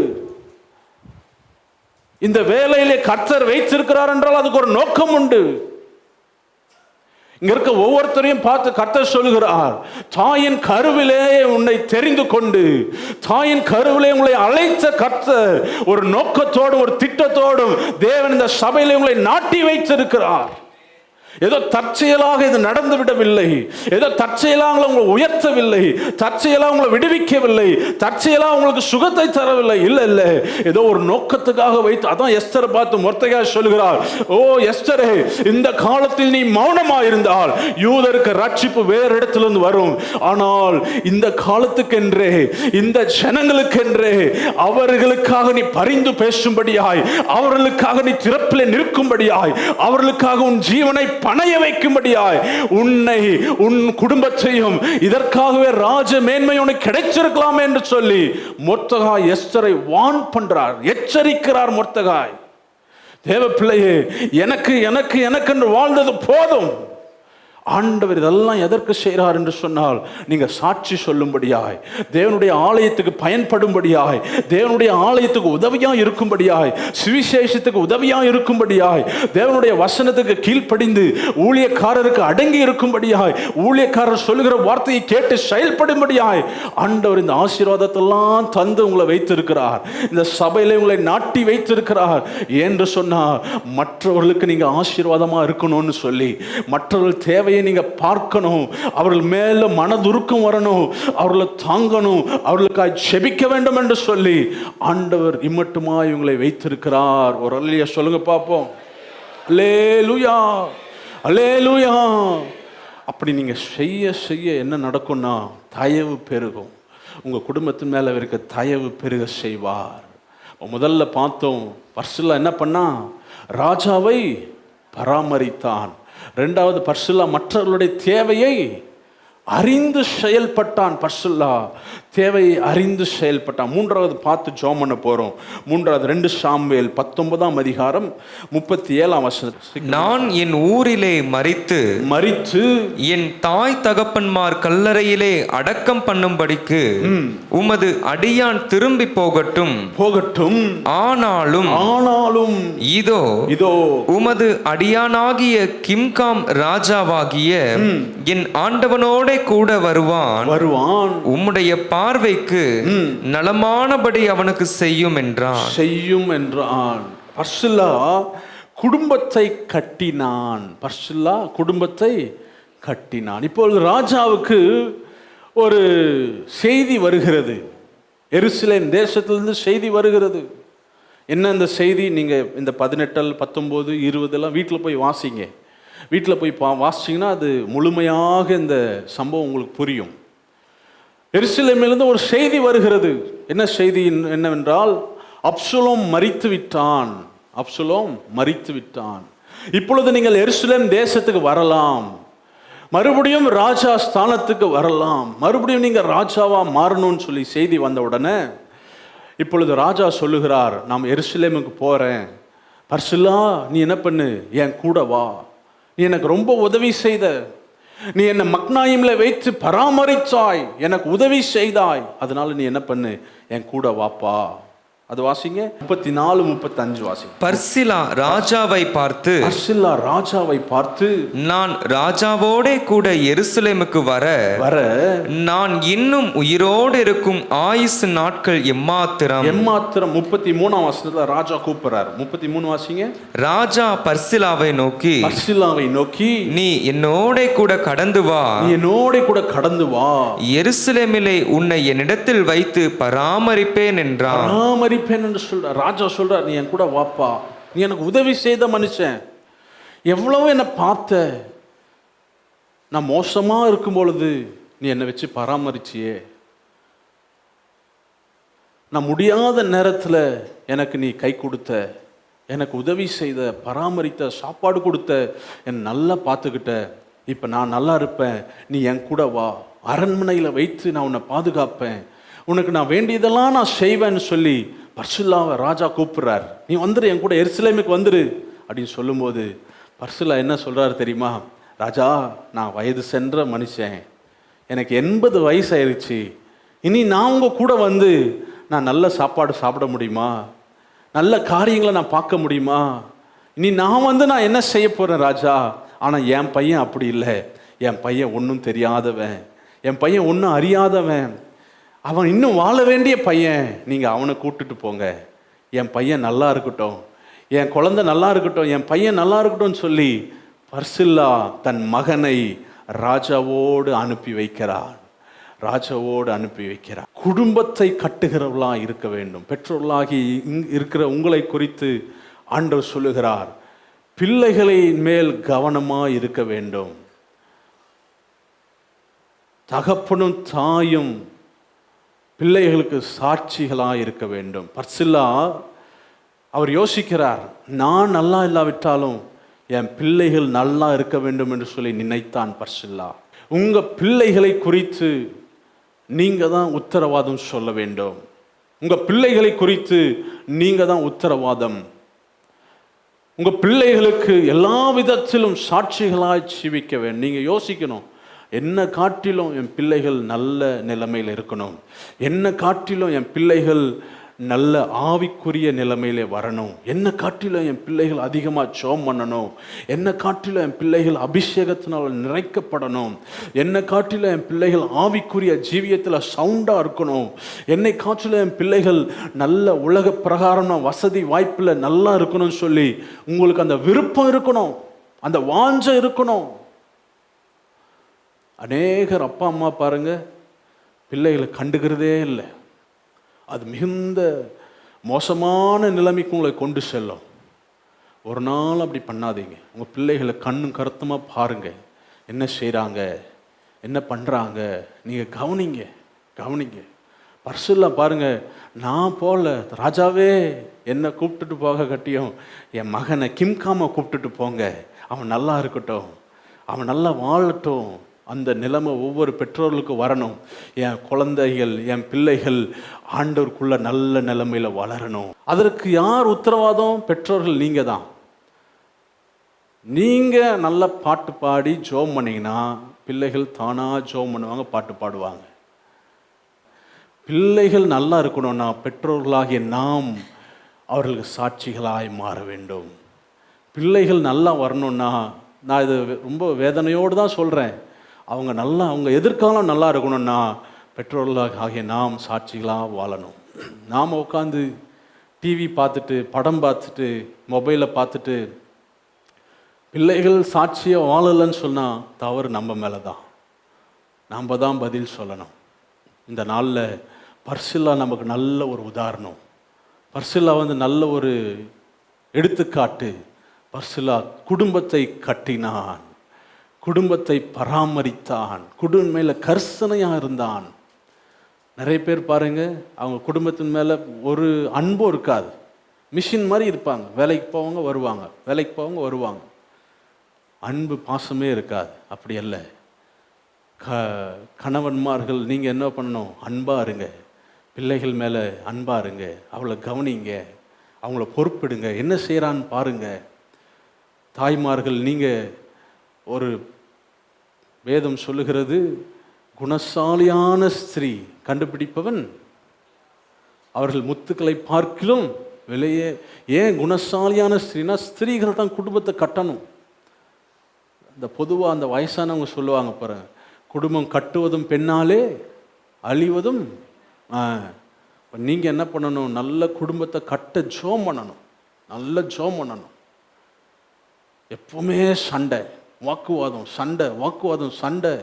இந்த வேலையிலே கர்த்தர் வைத்திருக்கிறார் என்றால் அதுக்கு ஒரு நோக்கம் உண்டு. இங்க இருக்க ஒவ்வொருத்தரையும் பார்த்து கர்த்தர் சொல்லுகிறார், தாயின் கருவிலே உன்னை தெரிந்து கொண்டு, தாயின் கருவிலே உங்களை அழைத்த கர்த்தர் ஒரு நோக்கத்தோடும் ஒரு திட்டத்தோடும் தேவன் இந்த சபையிலே உங்களை நாட்டி வைத்திருக்கிறார். ஏதோ தற்செயலாக இது நடந்து விடவில்லை. ஏதோ தற்செயலாக உங்களை உயர்த்தவில்லை, தற்செயலாக உங்களை விடுவிக்கவில்லை, தற்செயலாக உங்களுக்கு சுகத்தை தரவில்லை. இல்லை இல்லை, ஏதோ ஒரு நோக்கத்துக்காக வைத்து. அதான் எஸ்தரை பார்த்து மொர்தெகாய் சொல்லுகிறார், ஓ எஸ்தரே, இந்த காலத்தில் நீ மௌனமாயிருந்தால் யூதருக்கு ரட்சிப்பு வேறு இடத்திலிருந்து வரும். ஆனால் இந்த காலத்துக்கென்றே, இந்த ஜனங்களுக்கென்றே அவர்களுக்காக நீ பரிந்து பேசும்படியாய், அவர்களுக்காக நீ திறப்பிலே நிற்கும்படியாய், அவர்களுக்காக உன் ஜீவனை பணைய வைக்கும்படியாய், உன்னை உன் குடும்பத்தையும் இதற்காகவே ராஜ மேன்மை உனக்கு கிடைச்சிருக்கலாம் என்று சொல்லி மொர்தெகாய் எஸ்தரை வார்ன் பண்றார், எச்சரிக்கிறார். மொர்தெகாய், தேவ பிள்ளையே, எனக்கு எனக்கு எனக்கு என்று வாழ்ந்தது போதும். ஆண்டவர் இதெல்லாம் எதற்கு செய்கிறார் என்று சொன்னால், நீங்கள் சாட்சி சொல்லும்படியாய், தேவனுடைய ஆலயத்துக்கு பயன்படும்படியாய், தேவனுடைய ஆலயத்துக்கு உதவியாக இருக்கும்படியாய், சுவிசேஷத்துக்கு உதவியாக இருக்கும்படியாய், தேவனுடைய வசனத்துக்கு கீழ்ப்படிந்து ஊழியக்காரருக்கு அடங்கி இருக்கும்படியாய், ஊழியக்காரர் சொல்லுகிற வார்த்தையை கேட்டு செயல்படும்படியாய் ஆண்டவர் இந்த ஆசீர்வாதத்தெல்லாம் தந்து உங்களை வைத்திருக்கிறார். இந்த சபையில உங்களை நாட்டி வைத்திருக்கிறார் என்று சொன்னார். மற்றவர்களுக்கு நீங்கள் ஆசீர்வாதமாக இருக்கணும்னு சொல்லி, மற்றவர்கள் தேவை நீங்க பார்க்கணும், அவர்கள் மேல மனதுருக்கம் வரணும், அவர்களை தாங்கணும், அவர்களுக்காக ஜெபிக்க வேண்டும் என்று சொல்லி ஆண்டவர் இம்மட்டுமாய் உங்களை வைத்திருக்கிறார். ஒரு அல்லேலூயா சொல்லுங்க பாப்போம். அல்லேலூயா, அல்லேலூயா. அப்படி நீங்க செய்ய செய்ய என்ன நடக்கும்னா, தயவு பெருகும். உங்க குடும்பத்தின் மேல இருக்க தயவு பெருக செய்வார். முதல்ல பார்த்தோம், பர்சில்லா என்ன பண்ணா, ராஜாவை பராமரித்தான். ரெண்டாவது, பர்சில்லா மற்றவர்களுடைய தேவையை அறிந்து செயல்பட்டான். பர்சில்லா தேவையை அறிந்து செயல்பட்டான். மூன்றாவது பார்த்து ஜெபம் பண்ண போறோம். மூன்றாவது 2 சாமுவேல் 19ஆம் அதிகாரம் 37ஆம் வசனம். நான் என் ஊரிலே மரித்து என் தாய் தகப்பன்மார் கல்லறையிலே அடக்கம் பண்ணும்படிக்கு உமது அடியான் திரும்பி போகட்டும். ஆனாலும் இதோ உமது அடியானாகிய கிம்காம் ராஜாவாகிய என் ஆண்டவனோட கூட வருவான். உம்முடைய பார்வைக்கு நலமானபடி அவனுக்கு செய்யும் என்றான். பர்சில்லா குடும்பத்தை கட்டினான். இப்பொழுது ராஜாவுக்கு ஒரு செய்தி வருகிறது. எருசலேம் தேசத்திலிருந்து செய்தி வருகிறது. என்ன இந்த செய்தி? நீங்கள் இந்த 18, 19, 20 எல்லாம் வீட்டில் போய் வாசிங்க. வீட்டில் போய் வாசிச்சிங்கன்னா அது முழுமையாக இந்த சம்பவம் உங்களுக்கு புரியும். எருசலேமிலிருந்து ஒரு செய்தி வருகிறது. என்ன செய்தி என்னவென்றால், அப்சலோம் மரித்து விட்டான். இப்பொழுது நீங்கள் எருசலேம் தேசத்துக்கு வரலாம், மறுபடியும் ராஜா ஸ்தானத்துக்கு வரலாம், மறுபடியும் நீங்க ராஜாவா மாறணும்னு சொல்லி செய்தி வந்த உடனே இப்பொழுது ராஜா சொல்லுகிறார், நான் எருசலேமுக்கு போறேன், பர்சில்லா நீ என்ன பண்ணு, என் கூட வா, நீ எனக்கு ரொம்ப உதவி செய்த, நீ என்னை மக்னாயிம்ல வைத்து பராமரிச்சாய், எனக்கு உதவி செய்தாய், அதனால நீ என்ன பண்ணு, என் கூட வாப்பா. அது வாசிங்க 34, 35 வாசிங்க. பர்சிலா ராஜாவை பார்த்து, பர்சில்லா ராஜாவை பார்த்து, நான் ராஜாவோடே கூட எருசலேமுக்கு வர நான் இன்னும் உயிரோடு இருக்கும் ஆயுசு நாட்கள் எம்மாத்திரம். 33ஆம் வசனத்துல ராஜா கூப்பிடுறார். 33 வாசிங்க. ராஜா பர்சிலாவை நோக்கி, நீ என்னோட கூட கடந்து வா, நீ என்னோட கூட கடந்து வா, எருசலேமிலே உன்னை என்னிடத்தில் வைத்து பராமரிப்பேன் என்றான். என்று சொல்ற ராஜா சொல்ற, நீ என் கூட வாப்பா, நீ எனக்கு உதவி செய்த மனுஷன், எவ்வளவு என்னை பார்த்த, நான் மோசமா இருக்கும் பொழுது நீ என்னை வச்சு பராமரிச்சியே, நான் முடியாத நேரத்தில் எனக்கு நீ கை கொடுத்த, எனக்கு உதவி செய்த, பராமரித்த, சாப்பாடு கொடுத்த, என்னை நல்லா பார்த்துக்கிட்ட, இப்போ நான் நல்லா இருப்பேன், நீ என் கூட வா, அரண்மனையில் வைத்து நான் உன்னை பாதுகாப்பேன், உனக்கு நான் வேண்டியதெல்லாம் நான் செய்வேன்னு சொல்லி பர்சில்லாவை ராஜா கூப்பிடுறார். நீ வந்துரு, என் கூட எருசலேமுக்கு வந்துரு அப்படின்னு சொல்லும்போது பர்சில்லா என்ன சொல்றாரு தெரியுமா? ராஜா, நான் வயது சென்ற மனுஷன், எனக்கு 80 வயசு ஆயிடுச்சு, இனி நான் உங்க கூட வந்து நான் நல்ல சாப்பாடு சாப்பிட முடியுமா, நல்ல காரியங்களை நான் பார்க்க முடியுமா, இனி நான் வந்து நான் என்ன செய்ய போறேன் ராஜா? ஆனால் என் பையன் அப்படி இல்லை, என் பையன் ஒன்றும் தெரியாதவன், என் பையன் ஒன்றும் அறியாதவன், அவன் இன்னும் வாழ வேண்டிய பையன், நீங்கள் அவனை கூப்பிட்டுட்டு போங்க, என் பையன் நல்லா இருக்கட்டும், என் குழந்தை நல்லா இருக்கட்டும், என் பையன் நல்லா இருக்கட்டும்னு சொல்லி பர்சில்லா தன் மகனை ராஜாவோடு அனுப்பி வைக்கிறார். ராஜாவோடு அனுப்பி வைக்கிறார். குடும்பத்தை கட்டுகிறவர்களாக இருக்க வேண்டும். பெற்றோர்களாகி இருக்கிற உங்களை குறித்து ஆண்டவர் சொல்லுகிறார், பிள்ளைகளின் மேல் கவனமாக இருக்க வேண்டும். தகப்பனும் தாயும் பிள்ளைகளுக்கு சாட்சிகளாக இருக்க வேண்டும். பர்சில்லா அவர் யோசிக்கிறார், நான் நல்லா இல்லாவிட்டாலும் என் பிள்ளைகள் நல்லா இருக்க வேண்டும் என்று சொல்லி நினைத்தான் பர்சில்லா. உங்க பிள்ளைகளை குறித்து நீங்க தான் உத்தரவாதம் சொல்ல வேண்டும். உங்க பிள்ளைகளை குறித்து நீங்க தான் உத்தரவாதம். உங்க பிள்ளைகளுக்கு எல்லா விதத்திலும் சாட்சிகளாய் ஜீவிக்க வேண்டும். நீங்க யோசிக்கணும், என்ன காட்டிலும் என் பிள்ளைகள் நல்ல நிலைமையில் இருக்கணும், என்ன காட்டிலும் என் பிள்ளைகள் நல்ல ஆவிக்குரிய நிலைமையிலே வரணும், என்ன காட்டிலும் என் பிள்ளைகள் அதிகமாக ஜெபம் பண்ணணும், என்ன காட்டிலும் என் பிள்ளைகள் அபிஷேகத்தினால் நிறைக்கப்படணும், என்ன காட்டிலும் என் பிள்ளைகள் ஆவிக்குரிய ஜீவியத்தில் சவுண்டாக இருக்கணும், என்னை காட்டிலும் என் பிள்ளைகள் நல்ல உலக பிரகாரமான வசதி வாய்ப்பில் நல்லா இருக்கணும்னு சொல்லி உங்களுக்கு அந்த விருப்பம் இருக்கணும், அந்த வாஞ்சை இருக்கணும். அநேகர் அப்பா அம்மா பாருங்க, பிள்ளைகளை கண்டுக்கிறதே இல்லை. அது மிகுந்த மோசமான நிலைமைக்கு உங்களை கொண்டு செல்லும். ஒரு நாள் அப்படி பண்ணாதீங்க. உங்கள் பிள்ளைகளை கண்ணும் கருத்துமாக பாருங்க, என்ன செய்கிறாங்க, என்ன பண்ணுறாங்க, நீங்கள் கவனிங்க. பர்சில்லா பாருங்க, நான் போகல ராஜாவே, என்னை கூப்பிட்டுட்டு போக கட்டியும் என் மகனை கிம்காமை கூப்பிட்டுட்டு போங்க, அவன் நல்லா இருக்கட்டும், அவன் நல்லா வாழட்டும். அந்த நிலைமை ஒவ்வொரு பெற்றோர்களுக்கும் வரணும். என் குழந்தைகள், என் பிள்ளைகள் ஆண்டவருக்குள்ள நல்ல நிலைமையில் வளரணும். அதற்கு யார் உத்தரவாதம்? பெற்றோர்கள். நீங்கள் தான். நீங்கள் நல்ல பாட்டு பாடி ஜெபம் பண்ணிங்கன்னா பிள்ளைகள் தானாக ஜெபம் பண்ணுவாங்க, பாட்டு பாடுவாங்க. பிள்ளைகள் நல்லா இருக்கணும்னா பெற்றோர்களாகிய நாம் அவர்களுக்கு சாட்சிகளாய் மாற வேண்டும். பிள்ளைகள் நல்லா வரணும்னா, நான் இது ரொம்ப வேதனையோடு தான் சொல்கிறேன், அவங்க எதிர்காலம் நல்லா இருக்கணும்னா பெற்றோர்களாக ஆகிய நாம் சாட்சிகளாக வாழணும். நாம் உட்காந்து டிவி பார்த்துட்டு, படம் பார்த்துட்டு, மொபைலை பார்த்துட்டு பிள்ளைகள் சாட்சியாக வாழலைன்னு சொன்னால் தவறு நம்ம மேலே தான். நாம் தான் பதில் சொல்லணும். இந்த நாளில் பர்சில்லா நமக்கு நல்ல ஒரு உதாரணம். பர்சில்லா நல்ல ஒரு எடுத்துக்காட்டு. பர்சில்லா குடும்பத்தை கட்டினான், குடும்பத்தை பராமரித்தான், குடும்பம் மேலே கர்சனையாக இருந்தான். நிறைய பேர் பாருங்க, அவங்க குடும்பத்தின் மேலே ஒரு அன்பும் இருக்காது, மிஷின் மாதிரி இருப்பாங்க. வேலைக்கு போவாங்க வருவாங்க, வேலைக்கு போவாங்க வருவாங்க. அன்பு பாசமே இருக்காது. அப்படி அல்ல. கணவன்மார்கள் நீங்கள் என்ன பண்ணணும்? அன்பாக இருங்க, பிள்ளைகள் மேலே அன்பாக இருங்க, அவளை கவனிங்க, அவங்கள பொறுப்பிடுங்க, என்ன செய்கிறான்னு பாருங்க. தாய்மார்கள் நீங்கள் ஒரு வேதம் சொல்லுகிறது, குணசாலியான ஸ்திரீ கண்டுபிடிப்பவன் அவர்கள் முத்துக்களை பார்க்கிலும் விலையே. ஏன் குணசாலியான ஸ்திரீனா, ஸ்திரீகள் தான் குடும்பத்தை கட்டணும். இந்த பொதுவாக அந்த வயசானவங்க சொல்லுவாங்க பாருங்க, குடும்பம் கட்டுவதும் பெண்ணாலே அழிவதும். இப்போ நீங்கள் என்ன பண்ணணும்? நல்ல குடும்பத்தை கட்ட ஜோம் பண்ணணும், நல்ல ஜோம் பண்ணணும். எப்பவுமே சண்டை வாக்குவாதம், சண்டை வாக்குவாதம், சண்டை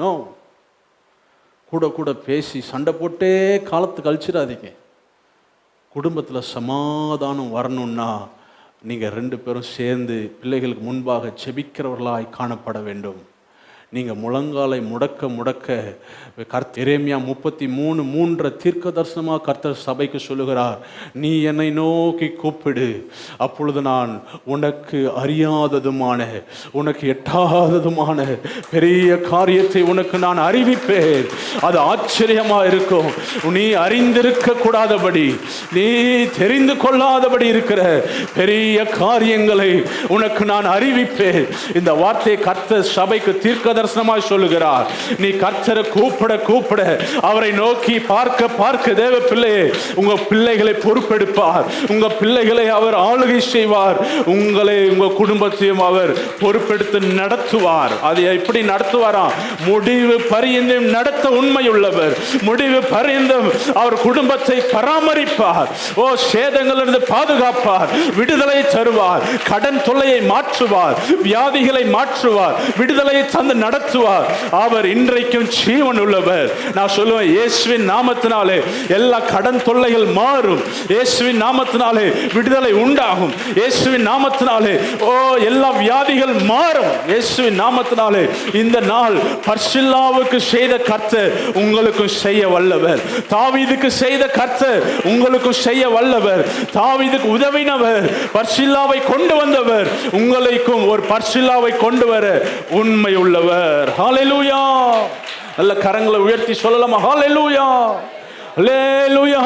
நோ. கூட கூட பேசி சண்டை போட்டே காலத்து கழிச்சிடாதீங்க. குடும்பத்தில் சமாதானம் வரணும்னா நீங்கள் 2 பேரும் சேர்ந்து பிள்ளைகளுக்கு முன்பாக செபிக்கிறவர்களாய் காணப்பட வேண்டும். நீங்கள் முழங்காலை முடக்க முடக்க எரேமியா 33:3 தீர்க்க தரிசனமாக கர்த்தர் சபைக்கு சொல்லுகிறார், நீ என்னை நோக்கி கூப்பிடு, அப்பொழுது நான் உனக்கு அறியாததுமான உனக்கு எட்டாததுமான பெரிய காரியத்தை உனக்கு நான் அறிவிப்பேன். அது ஆச்சரியமாக இருக்கும். நீ அறிந்திருக்க கூடாதபடி, நீ தெரிந்து கொள்ளாதபடி இருக்கிற பெரிய காரியங்களை உனக்கு நான் அறிவிப்பேன். இந்த வார்த்தையை கர்த்தர் சபைக்கு தீர்க்க தரிசனமாய் சொல்லுகிறார். நீ கர்த்தரை கூப்பிட கூப்பிட, அவரை நோக்கி பார்க்க பார்க்க, தேவ பிள்ளையே, உங்க பிள்ளைகளை பொறுப்பெடுப்பார், உங்க பிள்ளைகளை அவர் ஆளுகை செய்வார், உங்களை உங்க குடும்பத்தையும் அவர் பொறுப்பெடுத்து நடத்துவார். அதை எப்படி நடத்துவாராம்? முடிவு பரியந்தம் நடத்த உண்மையுள்ளவர், முடிவு பரியந்தம் அவர் குடும்பத்தை பராமரிப்பார். ஓ, சேதங்களிலிருந்து பாதுகாப்பார், விடுதலை தருவார், கடன் தொல்லையை மாற்றுவார், வியாதிகளை மாற்றுவார், விடுதலையை தந்து நடத்துவார். அவர் இன்றைக்கும் ஜீவன் உள்ளவர். நான் சொல்லுவேன், இயேசுவின் நாமத்தினாலே எல்லா கடன் தொல்லைகள் மாறும், இயேசுவின் நாமத்தினாலே விடுதலை உண்டாகும், இயேசுவின் நாமத்தினாலே எல்லா வியாதிகள் மாறும், இயேசுவின் நாமத்தினாலே. இந்த நாள் பர்சில்லாவுக்கு செய்த கர்த்தர் உங்களுக்கும் செய்ய வல்லவர். தாவீதுக்கு செய்த கர்த்தர் உங்களுக்கும் செய்ய வல்லவர். தாவீதுக்கு உதவினவர், பர்சில்லாவை கொண்டு வந்தவர், உங்களுக்கும் ஒரு பர்சில்லாவை கொண்டு வர உண்மை உள்ளவர். ஹல்லேலூயா. நல்ல கரங்களை உயர்த்தி சொல்லலாமா? ஹல்லேலூயா, ஹல்லேலூயா.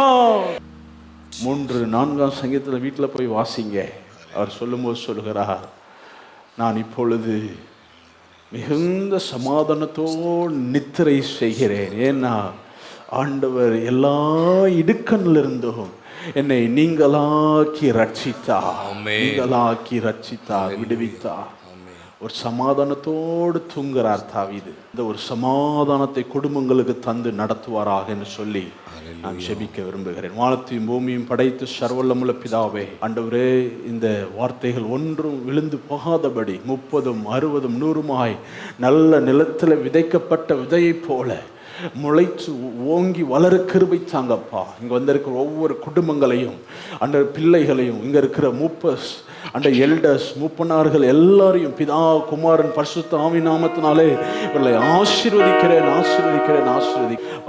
3-4 சங்கீதத்தில் வீட்டில் போய் வாசிங்க. அவர் சொல்லும்போது சொல்லுகிறார், நான் இப்பொழுது மிகுந்த சமாதானத்தோடு நித்திரை செய்கிறேன். ஏன்னா ஆண்டவர் எல்லா இடுக்கண்ணிலிருந்தும் என்னை நீங்களாக்கி ரட்சித்தார், விடுவித்தார். ஒரு சமாதானத்தோடு தூங்குறார் தாவீது. இந்த ஒரு சமாதானத்தை குடும்பங்களுக்கு தந்து நடத்துவாராக என்று சொல்லி நான் ஜெபிக்க விரும்புகிறேன். வானத்தையும் பூமியும் படைத்து சர்வல்லமுள்ள பிதாவே, ஆண்டவரே, இந்த வார்த்தைகள் ஒன்றும் விழுந்து போகாதபடி 30, 60, 100 நல்ல நிலத்தில் விதைக்கப்பட்ட விதையை போல முளைச்சு ஓங்கி வளர கிருபை தாங்கப்பா. இங்கே வந்திருக்கிற ஒவ்வொரு குடும்பங்களையும், அந்த பிள்ளைகளையும், இங்கே இருக்கிற மூப்பர்ஸ், அந்த எல்டர்ஸ், மூப்பனார்கள் எல்லாரையும் பிதா குமாரன் பரிசுத்த ஆவி நாமத்தினாலே இவர்களை ஆசீர்வதிக்கிறேன்.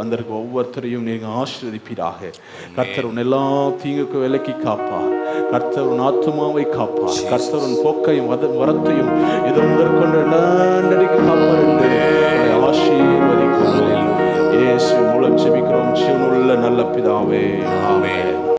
வந்திருக்க ஒவ்வொருத்தரையும் நீங்கள் ஆசீர்வதிப்பீராக. கர்த்தர் உன் எல்லா தீங்குக்கு விலக்கி காப்பார். கர்த்தர் உன் ஆத்துமாவை காப்பார். கர்த்தர் உன் போக்கையும் வரத்தையும் இது முதற்கொண்டு நன்றிக்கு காப்பார் என்று ஆசீர்வதிக்கிறோம். இயேசு மூலம் ஜெபிக்கிறோம் ஜீவனுள்ள நல்ல பிதாவே, ஆமென்.